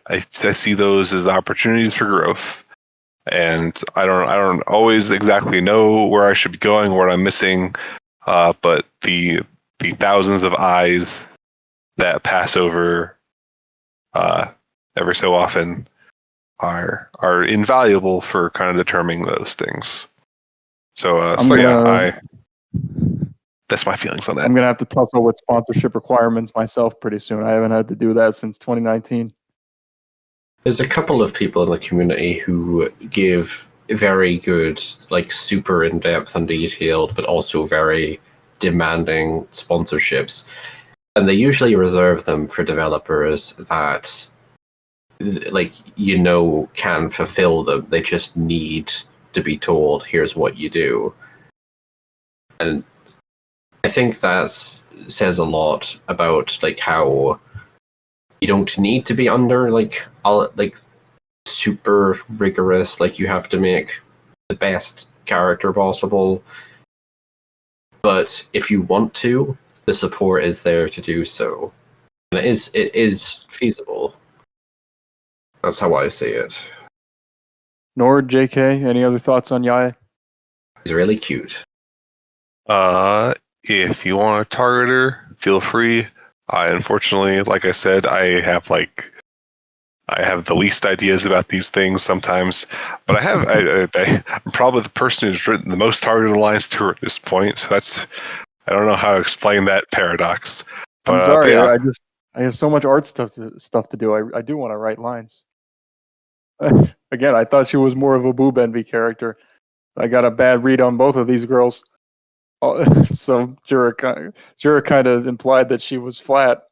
see those as opportunities for growth, and I don't always exactly know where I should be going, what I'm missing, but the thousands of eyes that pass over every so often are invaluable for kind of determining those things. So that's my feelings on that. I'm gonna have to tussle with sponsorship requirements myself pretty soon. I haven't had to do that since 2019. There's a couple of people in the community who give very good, like super in-depth and detailed, but also very demanding sponsorships. And they usually reserve them for developers that, like, can fulfill them. They just need to be told, here's what you do. And I think that says a lot about like how you don't need to be under like super rigorous, like you have to make the best character possible. But if you want to, the support is there to do so. And it is feasible. That's how I see it. Nord, JK, any other thoughts on Yae? He's really cute. if you want to target her, feel free. I unfortunately, like I said, I have the least ideas about these things sometimes, but I'm probably the person who's written the most targeted lines to her at this point. So I don't know how to explain that paradox. I'm But, sorry. yeah. I have so much art stuff to do. I do want to write lines. Again, I thought she was more of a boob envy character. I got a bad read on both of these girls. So Jura kind of implied that she was flat,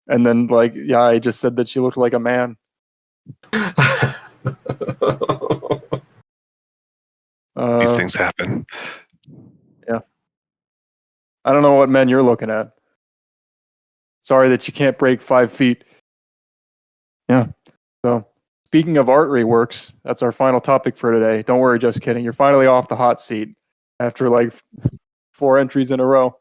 and then I just said that she looked like a man. These things happen. Yeah. I don't know what men you're looking at. Sorry that you can't break 5 feet. Yeah. So, speaking of art reworks, that's our final topic for today. Don't worry, just kidding. You're finally off the hot seat after 4 entries in a row.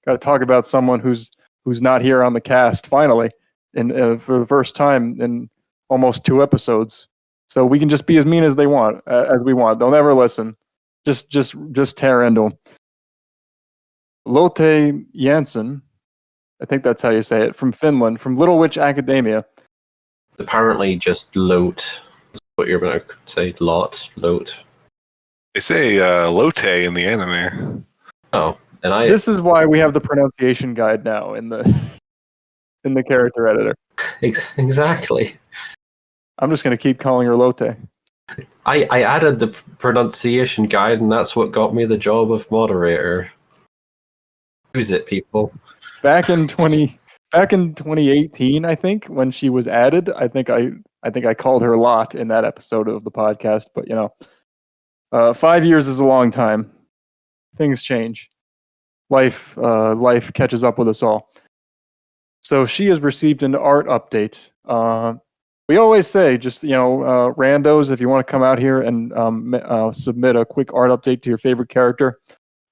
Got to talk about someone who's not here on the cast finally, and for the first time in almost 2 episodes. So we can just be as mean as we want. They'll never listen. Just tear into them. Lotte Jansson, I think that's how you say it, from Finland, from Little Witch Academia. Apparently, just Lotte is what you're going to say. Lotte. They say Lotte in the anime. Oh, and This is why we have the pronunciation guide now in the character editor. Exactly. I'm just going to keep calling her Lotte. I added the pronunciation guide, and that's what got me the job of moderator. Use it, people. Back in 2018, I think, when she was added, I think I called her Lot in that episode of the podcast. But 5 years is a long time. Things change. Life catches up with us all. So she has received an art update. We always say, just randos, if you want to come out here and submit a quick art update to your favorite character,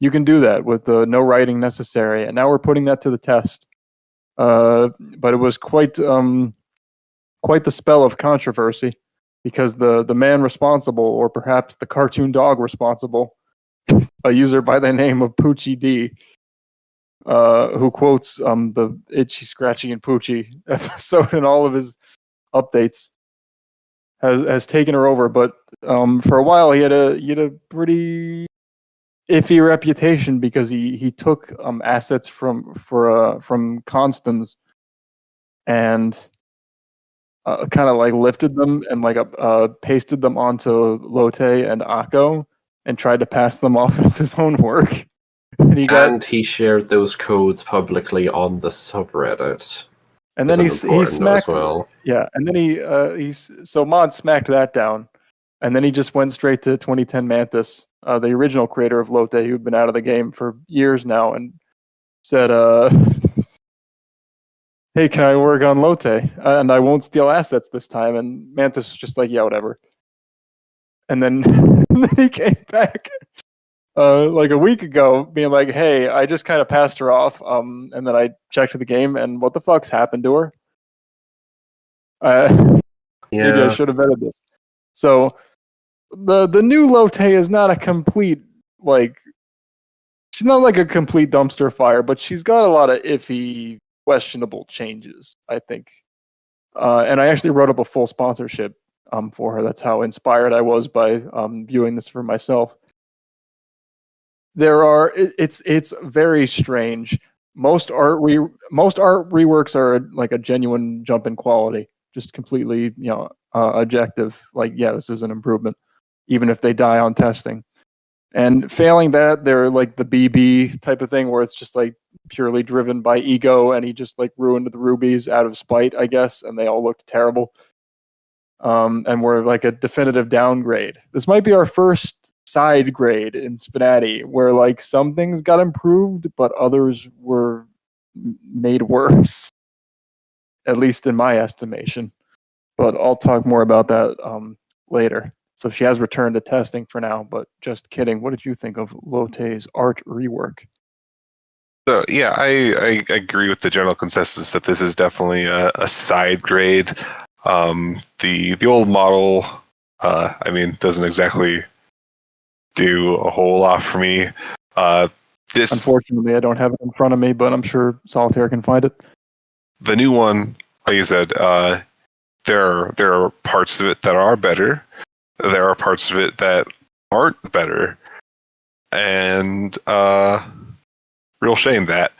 you can do that with no writing necessary. And now we're putting that to the test. But it was quite the spell of controversy, because the man responsible, or perhaps the cartoon dog responsible, a user by the name of Poochie D, who quotes the Itchy, Scratchy, and Poochie episode in all of his updates, has taken her over. But for a while he had a pretty iffy reputation, because he took assets from Constance and kind of lifted them and pasted them onto Lotte and Akko and tried to pass them off as his own work. And he shared those codes publicly on the subreddit. And then he smacked. Well. Yeah, and then so Mod smacked that down, and then he just went straight to 2010 Mantis, the original creator of Lotte, who'd been out of the game for years now, and said, "Hey, can I work on Lotte? And I won't steal assets this time." And Mantis was just like, "Yeah, whatever." And then, and then he came back a week ago, being like, "Hey, I just kind of passed her off, and then I checked the game, and what the fuck's happened to her? Maybe I should have vetted this." So the new Lotte is not a complete she's not a complete dumpster fire, but she's got a lot of iffy, questionable changes, I think. And I actually wrote up a full sponsorship for her. That's how inspired I was by viewing this for myself. It's very strange. Most art reworks are a genuine jump in quality, just completely objective. This is an improvement, even if they die on testing. And failing that, they're the BB type of thing, where it's just purely driven by ego, and he just ruined the rubies out of spite, I guess, and they all looked terrible. And we're a definitive downgrade. This might be our first side grade in Spinati, where some things got improved, but others were made worse, at least in my estimation. But I'll talk more about that later. So she has returned to testing for now, but just kidding. What did you think of Lotte's art rework? So yeah, I agree with the general consensus that this is definitely a side grade. The old model, doesn't exactly do a whole lot for me. this Unfortunately, I don't have it in front of me, but I'm sure Solitaire can find it. the new one, like you said, there are parts of it that are better. There are parts of it that aren't better, and real shame that.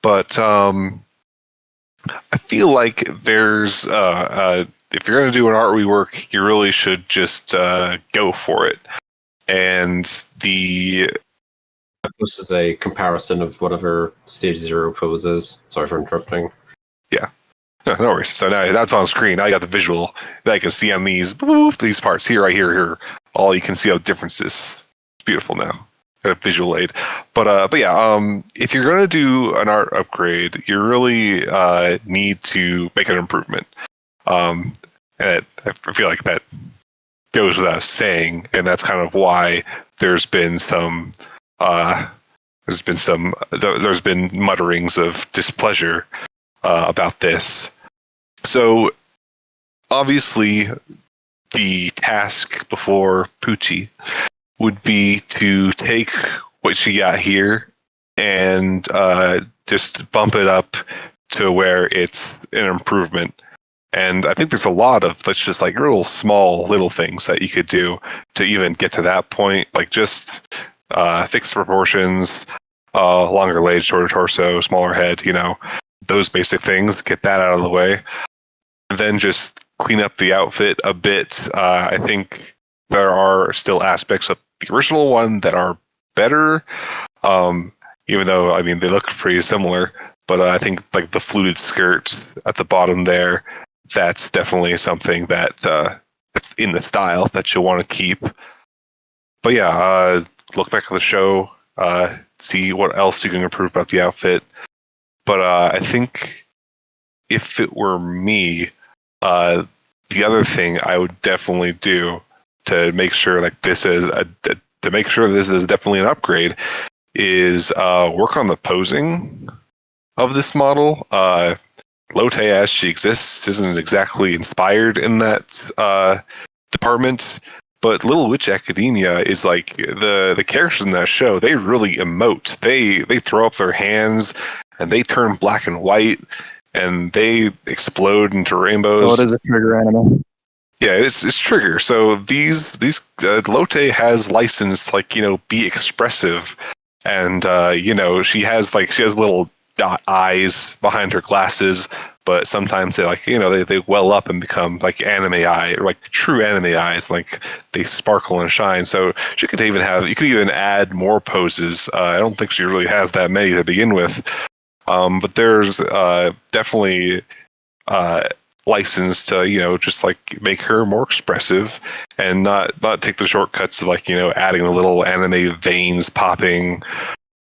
But I feel like there's if you're going to do an art rework, you really should just go for it. And This is a comparison of whatever Stage 0 poses. Sorry for interrupting. Yeah. No worries. So now that's on screen. Now you got the visual that I can see on these parts here, right here. All you can see how differences. It's beautiful now. Got a visual aid. But yeah, if you're gonna do an art upgrade, you really need to make an improvement. And I feel like that goes without saying, and that's kind of why there's been some mutterings of displeasure about this. So obviously the task before Poochie would be to take what she got here and just bump it up to where it's an improvement. And I think there's a lot of that's just like real small little things that you could do to even get to that point, like just fix the proportions, longer legs, shorter torso, smaller head, those basic things, get that out of the way. And then just clean up the outfit a bit. I think there are still aspects of the original one that are better, even though, I mean, they look pretty similar. But I think like the fluted skirt at the bottom there, that's definitely something that that's in the style that you'll want to keep. But yeah, look back at the show, see what else you can improve about the outfit. But I think if it were me, the other thing I would definitely do to make sure like this is definitely an upgrade is work on the posing of this model. Lotte, as she exists, isn't exactly inspired in that department. But Little Witch Academia is like the characters in that show. They really emote. They throw up their hands and they turn black and white and they explode into rainbows. Oh, it is a trigger anime. Yeah, it's trigger. So these Lotte has license, like, be expressive, and she has little dot eyes behind her glasses, but sometimes they they well up and become like anime eye, or like true anime eyes, like they sparkle and shine. So you could even add more poses. I don't think she really has that many to begin with, but there's definitely license to just like make her more expressive and not take the shortcuts of adding the little anime veins popping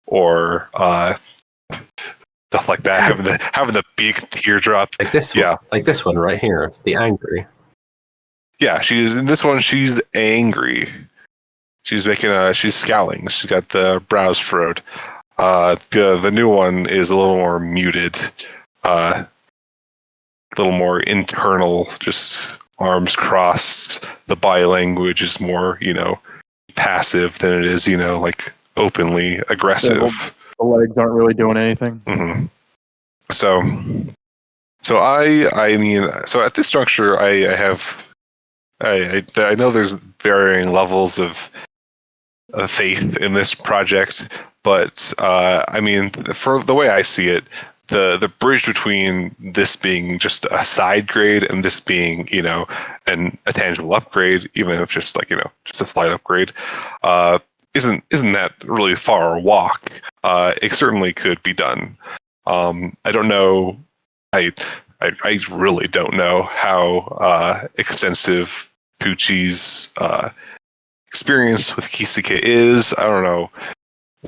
or stuff like that, having the big teardrop like this one, like this one right here, the angry. Yeah, she's in this one. She's angry. She's she's scowling. She's got the brows furrowed. The new one is a little more muted, a little more internal, just arms crossed. The body language is more, passive than it is, like openly aggressive. Yeah, the legs aren't really doing anything. Mm-hmm. So I mean, so at this juncture, I know there's varying levels of faith in this project, but I mean, for the way I see it, the bridge between this being just a side grade and this being, a tangible upgrade, even if just just a slight upgrade, isn't that really far a walk. It certainly could be done. I don't know. I really don't know how extensive Poochie's experience with Kisuke is. I don't know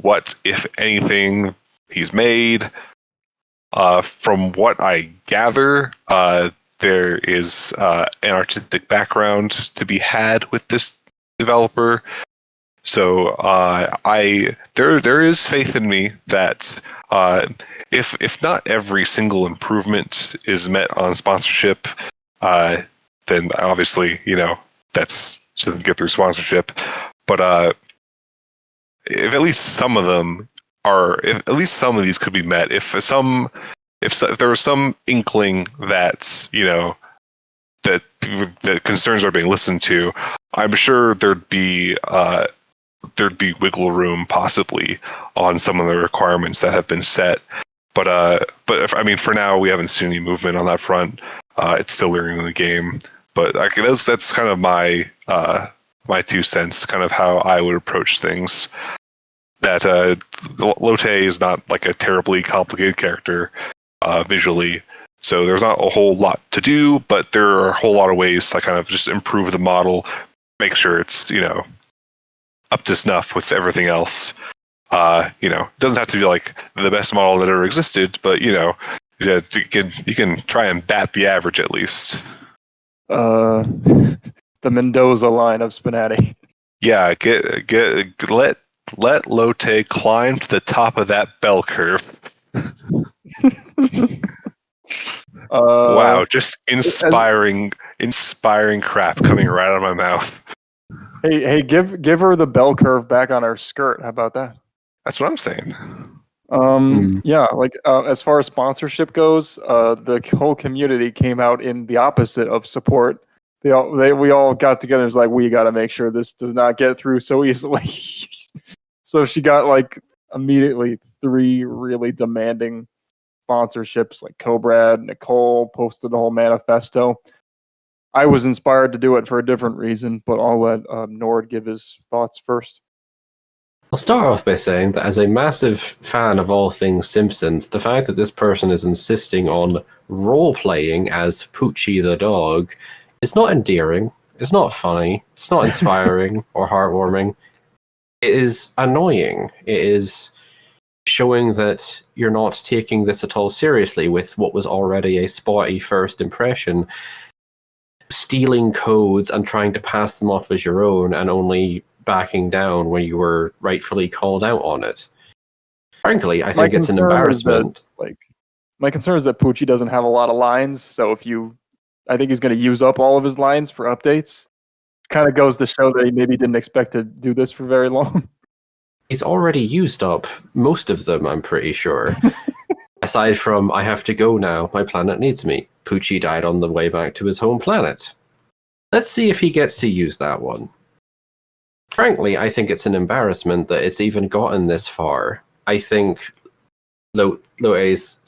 what, if anything, he's made. From what I gather, there is an artistic background to be had with this developer. So there is faith in me that if not every single improvement is met on sponsorship, then obviously that's shouldn't get through sponsorship. But if at least some of them if at least some of these could be met. If there was some inkling that that concerns are being listened to, I'm sure there'd be wiggle room possibly on some of the requirements that have been set. But for now we haven't seen any movement on that front. It's still early in the game, but that's kind of my 2 cents, kind of how I would approach things. That Lotte is not like a terribly complicated character visually, so there's not a whole lot to do, but there are a whole lot of ways to kind of just improve the model, make sure it's up to snuff with everything else. It doesn't have to be like the best model that ever existed, but you can try and bat the average at least. The Mendoza line of Spinati. Yeah, let Lotte climb to the top of that bell curve. Wow, just inspiring crap coming right out of my mouth. Hey, give her the bell curve back on her skirt. How about that? That's what I'm saying. Yeah, like as far as sponsorship goes, the whole community came out in the opposite of support. We all got together and was like, we got to make sure this does not get through so easily. So she got like immediately 3 really demanding sponsorships, like Cobrad, Nicole posted a whole manifesto. I was inspired to do it for a different reason, but I'll let Nord give his thoughts first. I'll start off by saying that as a massive fan of all things Simpsons, the fact that this person is insisting on role-playing as Poochie the dog is not endearing, it's not funny, it's not inspiring or heartwarming. It is annoying. It is showing that you're not taking this at all seriously with what was already a spotty first impression. Stealing codes and trying to pass them off as your own and only backing down when you were rightfully called out on it. Frankly, I think it's an embarrassment. My concern is that Poochie doesn't have a lot of lines, so I think he's going to use up all of his lines for updates. Kind of goes to show that he maybe didn't expect to do this for very long. He's already used up most of them, I'm pretty sure. Aside from, I have to go now, my planet needs me. Poochie died on the way back to his home planet. Let's see if he gets to use that one. Frankly, I think it's an embarrassment that it's even gotten this far. I think Lotte's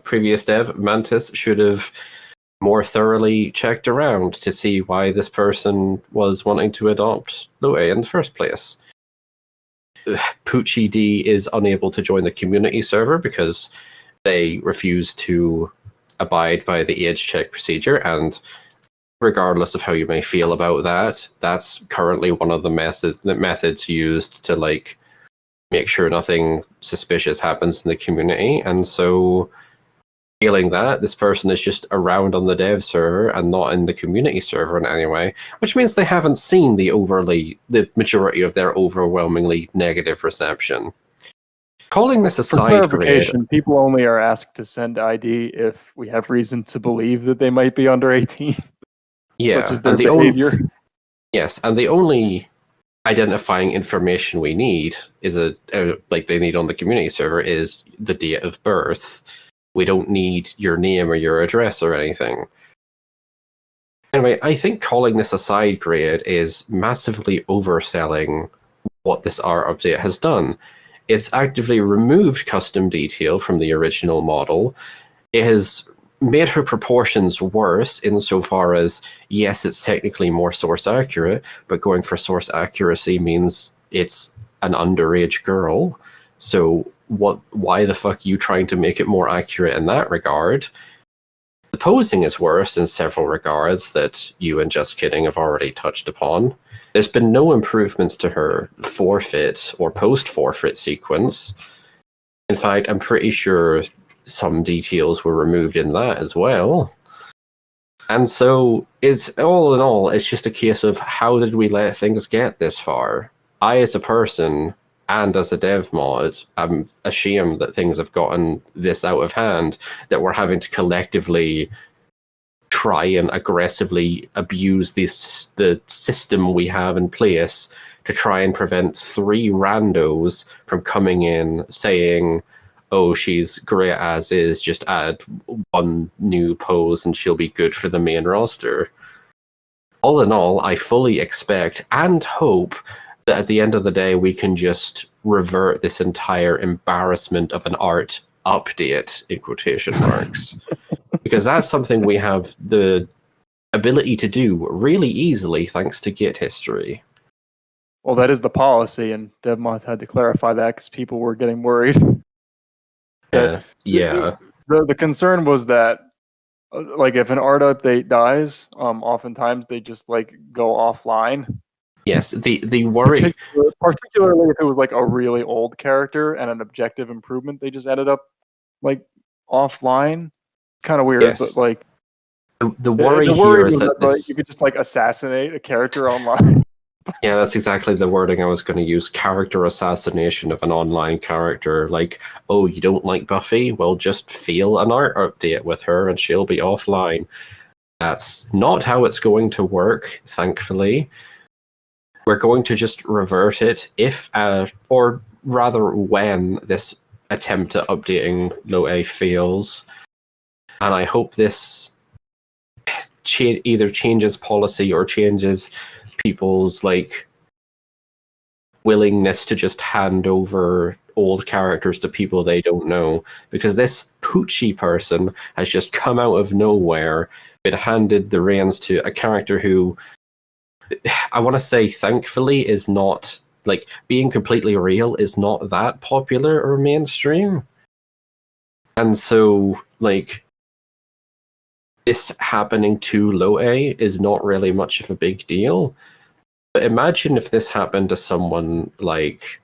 previous dev, Mantis, should have more thoroughly checked around to see why this person was wanting to adopt Lotte in the first place. Poochie D is unable to join the community server because they refuse to abide by the age check procedure, and regardless of how you may feel about that, that's currently one of the methods used to make sure nothing suspicious happens in the community. And so feeling that this person is just around on the dev server and not in the community server in any way, which means they haven't seen the majority of their overwhelmingly negative reception. Calling this a side clarification, grade, people only are asked to send ID if we have reason to believe that they might be under 18. Such as their behavior. Yes, and the only identifying information we need is they need on the community server is the date of birth. We don't need your name or your address or anything. Anyway, I think calling this a side grade is massively overselling what this art update has done. It's actively removed custom detail from the original model. It has made her proportions worse insofar as, yes, it's technically more source accurate, but going for source accuracy means it's an underage girl. So why the fuck are you trying to make it more accurate in that regard? The posing is worse in several regards that you and JustKidding have already touched upon. There's been no improvements to her forfeit or post-forfeit sequence. In fact, I'm pretty sure some details were removed in that as well. And so it's all in all, it's just a case of how did we let things get this far? I, as a person, and as a dev mod, I'm ashamed that things have gotten this out of hand, that we're having to collectively try and aggressively abuse the system we have in place to try and prevent 3 randos from coming in saying, oh, she's great as is, just add 1 new pose and she'll be good for the main roster. All in all, I fully expect and hope that at the end of the day, we can just revert this entire embarrassment of an art update, in quotation marks. Because that's something we have the ability to do really easily thanks to Git history. Well, that is the policy, and DevMod had to clarify that because people were getting worried. Yeah. The concern was that, like, if an art update dies, oftentimes they just like go offline. Yes, the worry, particularly if it was like a really old character and an objective improvement, they just ended up like offline. Kind of weird, yes. but like the worry here is that like, you could just like assassinate a character online. Yeah, that's exactly the wording I was going to use. Character assassination of an online character. Like, oh, you don't like Buffy? Well, just feel an art update with her and she'll be offline. That's not how it's going to work, thankfully. We're going to just revert it if, or rather when, this attempt at updating Lotte fails. And I hope this either changes policy or changes people's like willingness to just hand over old characters to people they don't know, because this Poochie person has just come out of nowhere, been handed the reins to a character who I want to say thankfully is not, like, being completely real is not that popular or mainstream. And so like this happening to Lotte is not really much of a big deal. But imagine if this happened to someone like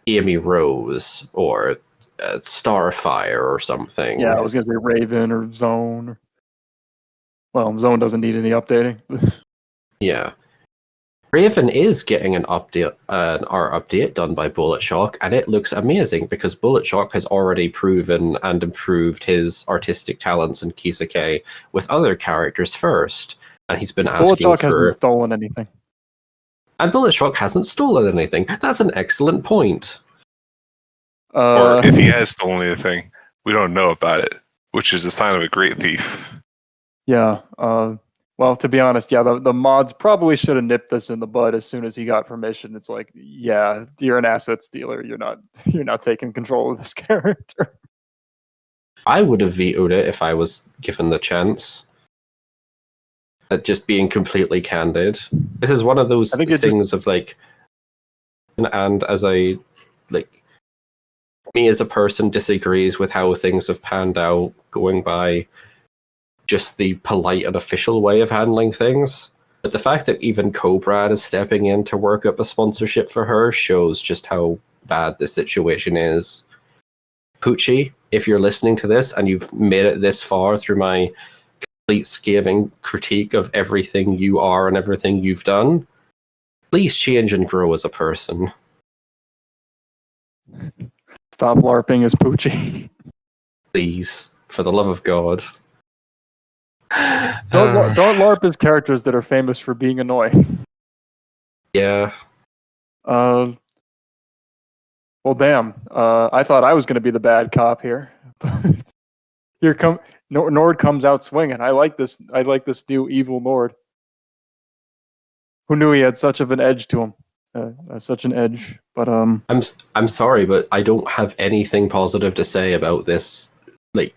Amy Rose or Starfire or something. Yeah, I was gonna say Raven or Zone. Well, Zone doesn't need any updating. Yeah. Raven is getting an art update done by Bullet Shock, and it looks amazing because Bullet Shock has already proven and improved his artistic talents in Kisake with other characters first, and he's been asking Bullet Shock for... hasn't stolen anything. And Bullet Shock hasn't stolen anything. That's an excellent point. Or if he has stolen anything, we don't know about it, which is a sign of a great thief. Yeah. Well, to be honest, yeah, the mods probably should have nipped this in the bud as soon as he got permission. It's like, yeah, you're an asset stealer. You're not taking control of this character. I would have vetoed it if I was given the chance. Just being completely candid. This is one of those things of like, and as I like, me as a person disagrees with how things have panned out, going by just the polite and official way of handling things. But the fact that even Cobrad is stepping in to work up a sponsorship for her shows just how bad the situation is. Poochie, if you're listening to this and you've made it this far through my complete scathing critique of everything you are and everything you've done, please change and grow as a person. Stop LARPing as Poochie. Please, for the love of God. Don't LARP as characters that are famous for being annoying. Yeah. Well, damn. I thought I was going to be the bad cop here. Here Nord comes out swinging. I like this new evil Nord. Who knew he had such of an edge to him? Such an edge. But I'm sorry, but I don't have anything positive to say about this. Like,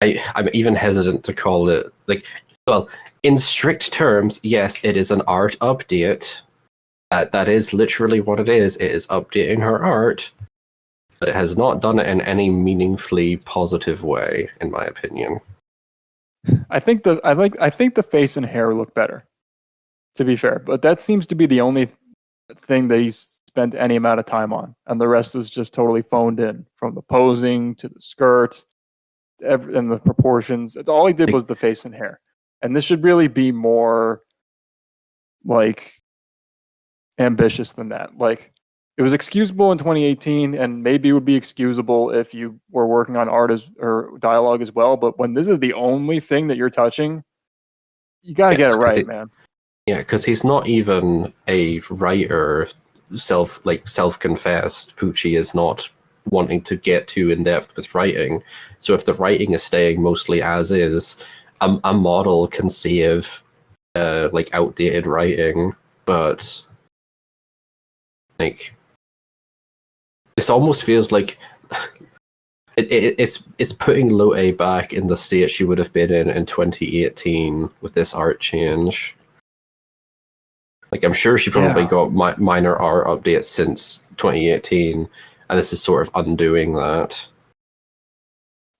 I'm even hesitant to call it, like, well, in strict terms, yes, it is an art update. That is literally what it is. It is updating her art, but it has not done it in any meaningfully positive way, in my opinion. I think the face and hair look better, to be fair, but that seems to be the only thing that he's spent any amount of time on, and the rest is just totally phoned in, from the posing to the skirts and the proportions. It's all he did was the face and hair, and this should really be more like ambitious than that. Like, it was excusable in 2018, and maybe it would be excusable if you were working on art or dialogue as well. But when this is the only thing that you're touching, you got to get it right, man. Yeah, because he's not even a writer, self-confessed. Pucci is not wanting to get too in depth with writing. So if the writing is staying mostly as is, a model can save outdated writing, but like this almost feels like it's putting Lotte back in the state she would have been in 2018 with this art change. Like, I'm sure she probably got minor art updates since 2018, and this is sort of undoing that.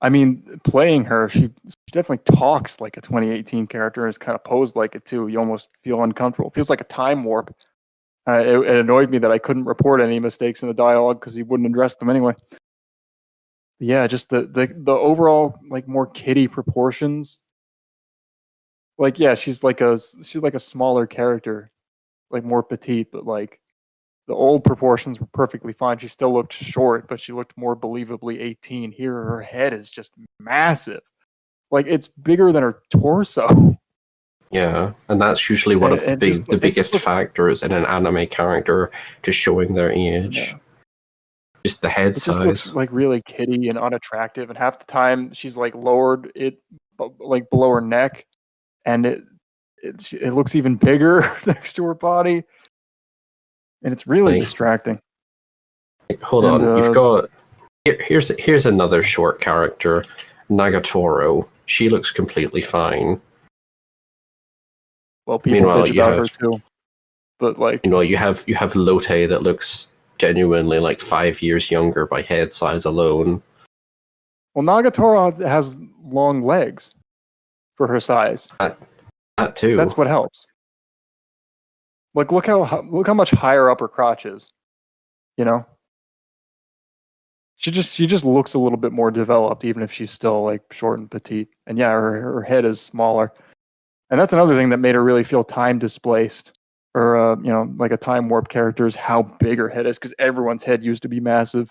I mean, playing her, she definitely talks like a 2018 character. Is kind of posed like it too. You almost feel uncomfortable. It feels like a time warp. It annoyed me that I couldn't report any mistakes in the dialogue because he wouldn't address them anyway. Yeah, just the overall like more kiddie proportions. Like, yeah, she's like a smaller character, like more petite, but like the old proportions were perfectly fine. She still looked short, but she looked more believably 18. Here, her head is just massive. Like, it's bigger than her torso. Yeah, and that's usually one of the biggest looks, factors in an anime character to showing their age. Yeah. Just the head It size. just looks like really kiddie and unattractive, and half the time she's like lowered it like below her neck, and it looks even bigger next to her body, and it's really distracting. Hold on, you've got here's another short character, Nagatoro. She looks completely fine. Well, people bitch about her too, but like, you have Lotte that looks genuinely like 5 years younger by head size alone. Well, Nagatoro has long legs for her size. That too. That's what helps. Like, look how much higher up her crotch is. You know, she just looks a little bit more developed, even if she's still like short and petite. And yeah, her head is smaller, and that's another thing that made her really feel time displaced, or like a time warp character, is how big her head is, because everyone's head used to be massive.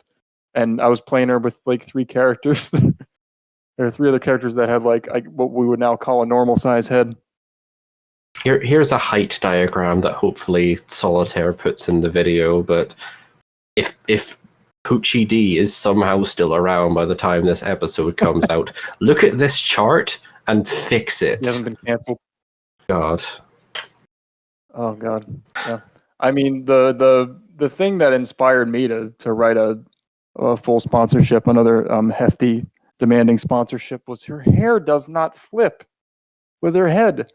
And I was playing her with like 3 characters. There are 3 other characters that had like what we would now call a normal size head. Here's a height diagram that hopefully Solitaire puts in the video, but if Pucci D is somehow still around by the time this episode comes out, look at this chart and fix it. He hasn't been canceled. God. Oh God. Yeah. I mean, the thing that inspired me to write a full sponsorship, another hefty, demanding sponsorship, was her hair does not flip with her head.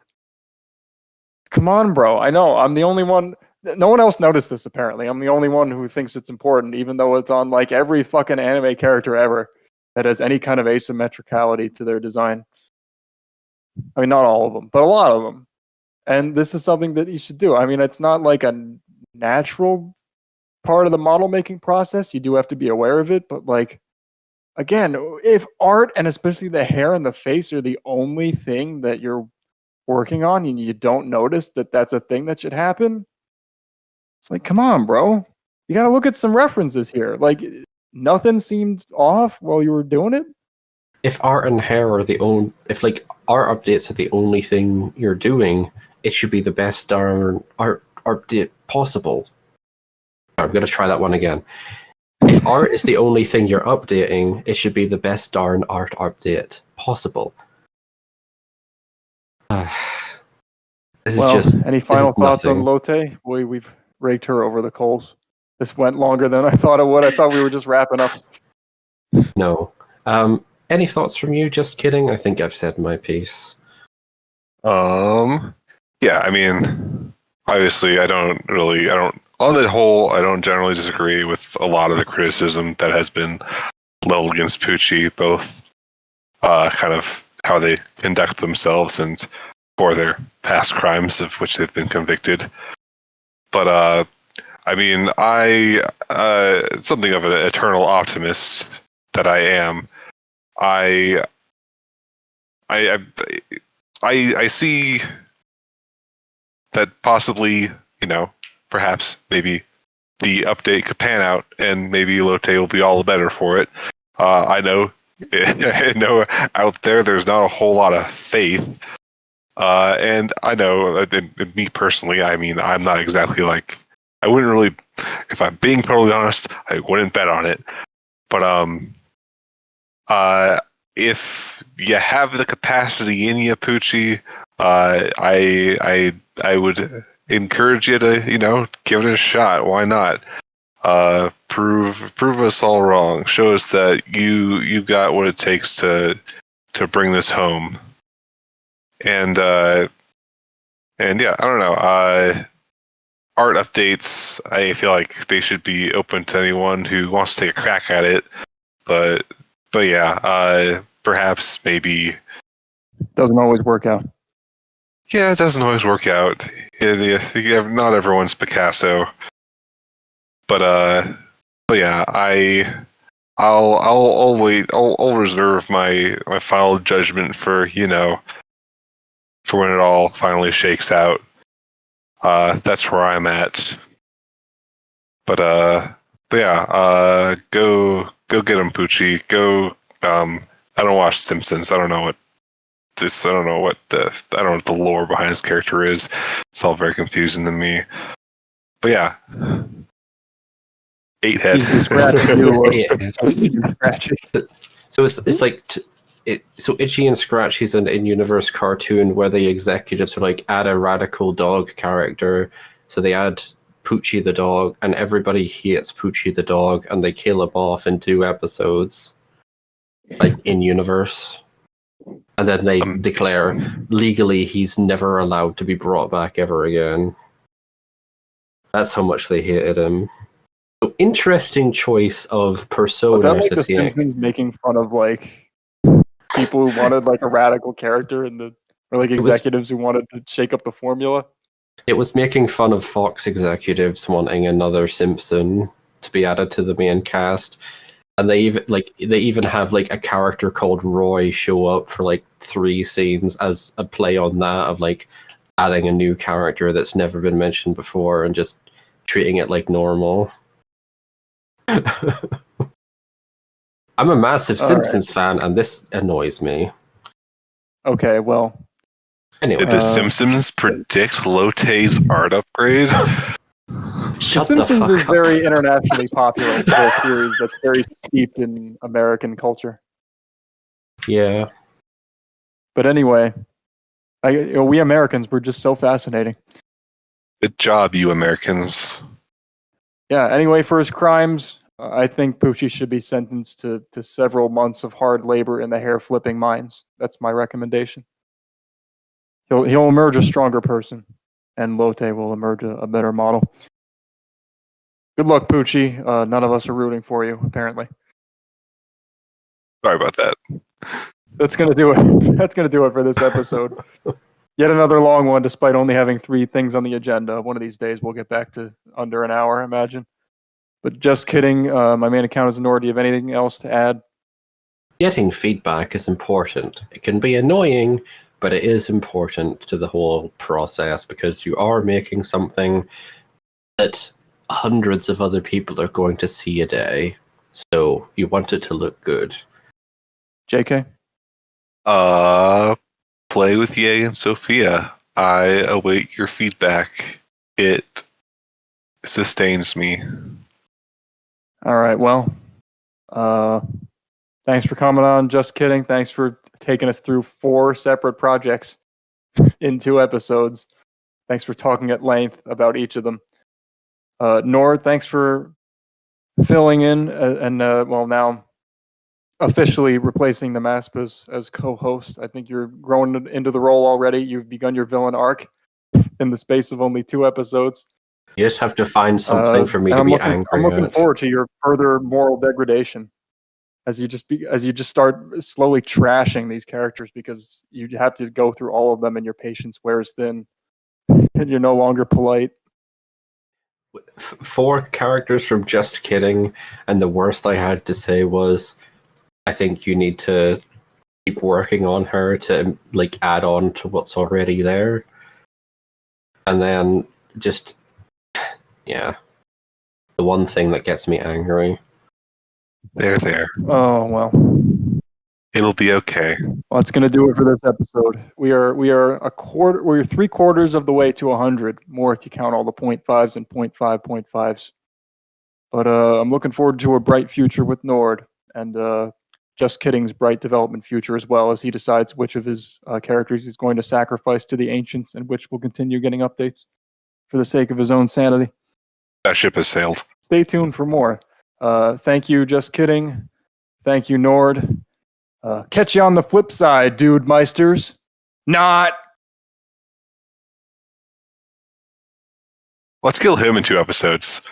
Come on, bro. I know I'm the only one. No one else noticed this, apparently. I'm the only one who thinks it's important, even though it's on like every fucking anime character ever that has any kind of asymmetricality to their design. I mean, not all of them, but a lot of them. And this is something that you should do. I mean, it's not like a natural part of the model making process. You do have to be aware of it, but like, again, if art and especially the hair and the face are the only thing that you're working on and you don't notice that that's a thing that should happen, it's like, come on, bro. You got to look at some references here. Like, nothing seemed off while you were doing it. If art and hair are if like art updates are the only thing you're doing, it should be the best darn art update possible. I'm going to try that one again. If art is the only thing you're updating, it should be the best darn art update possible. Any final thoughts on Lotte? We've raked her over the coals. This went longer than I thought it would. I thought we were just wrapping up. No. Any thoughts from you? Just kidding. I think I've said my piece. Yeah, I mean, obviously, I don't, on the whole, I don't generally disagree with a lot of the criticism that has been leveled against Pucci, both kind of how they conduct themselves and for their past crimes of which they've been convicted. But, I mean, something of an eternal optimist that I am, I see that possibly, perhaps maybe the update could pan out and maybe Lotte will be all the better for it. I know out there's not a whole lot of faith And I know, me personally, I mean, I'm not exactly like, I wouldn't really, if I'm being totally honest, I wouldn't bet on it. But if you have the capacity in you, Poochie, I would encourage you to give it a shot. Why not? Prove us all wrong. Show us that you got what it takes to bring this home. And yeah, I don't know. Art updates, I feel like they should be open to anyone who wants to take a crack at it. But yeah, perhaps maybe Doesn't always work out. yeah, it doesn't always work out. Not everyone's Picasso. But yeah, I'll wait. I'll reserve my final judgment for when it all finally shakes out. That's where I'm at. But yeah, go get him, Poochie. Go. I don't watch Simpsons. I don't know what the lore behind his character is. It's all very confusing to me. But yeah, 8-head. He's the scratchy duo. Yeah. Scratchy. So it's like so Itchy and Scratchy's an in-universe cartoon where the executives are like, add a radical dog character. So they add Poochie the dog, and everybody hates Poochie the dog, and they kill him off in 2 episodes, like in universe. And then they declare legally he's never allowed to be brought back ever again. That's how much they hated him. So interesting choice of persona. Was that like the Simpsons making fun of like people who wanted like a radical character or like executives who wanted to shake up the formula? It was making fun of Fox executives wanting another Simpson to be added to the main cast. And they even have like a character called Roy show up for like 3 scenes as a play on that, of like adding a new character that's never been mentioned before and just treating it like normal. I'm a massive Simpsons fan, and this annoys me. Okay, well. Anyway, did the Simpsons predict Lotte's art upgrade? The Simpsons is very internationally popular for a series that's very steeped in American culture. Yeah. But anyway, we Americans, we're just so fascinating. Good job, you Americans. Yeah, anyway, for his crimes, I think Poochie should be sentenced to several months of hard labor in the hair-flipping mines. That's my recommendation. He'll emerge a stronger person, and Lotte will emerge a better model. Good luck, Poochie. None of us are rooting for you, apparently. Sorry about that. That's gonna do it. That's gonna do it for this episode. Yet another long one, despite only having 3 things on the agenda. One of these days, we'll get back to under an hour, I imagine. But just kidding. My main account is Nor. Do you have anything else to add? Getting feedback is important. It can be annoying, but it is important to the whole process, because you are making something that hundreds of other people are going to see a day. So you want it to look good. JK? Play with Ye and Sofia. I await your feedback. It sustains me. All right, well, thanks for coming on. Just kidding. Thanks for taking us through 4 separate projects in 2 episodes. Thanks for talking at length about each of them. Nor, thanks for filling in and well, now officially replacing the Maspas as co-host. I think you're growing into the role already. You've begun your villain arc in the space of only 2 episodes. You just have to find something for me to be angry at. I'm looking forward to your further moral degradation as you just start slowly trashing these characters, because you have to go through all of them and your patience wears thin and you're no longer polite. 4 characters from Just Kidding, and the worst I had to say was, I think you need to keep working on her to like add on to what's already there. And then just, yeah, the one thing that gets me angry. There. Oh, well. It'll be okay. Well, that's going to do it for this episode. We're 3/4 of the way to 100. More if you count all the 0.5s and 0.5s. But I'm looking forward to a bright future with Nord and JustKidding's bright development future as well, as he decides which of his characters he's going to sacrifice to the ancients and which will continue getting updates for the sake of his own sanity. That ship has sailed. Stay tuned for more. Thank you, JustKidding. Thank you, Nord. Catch you on the flip side, dude meisters. Not. Let's kill him in 2 episodes.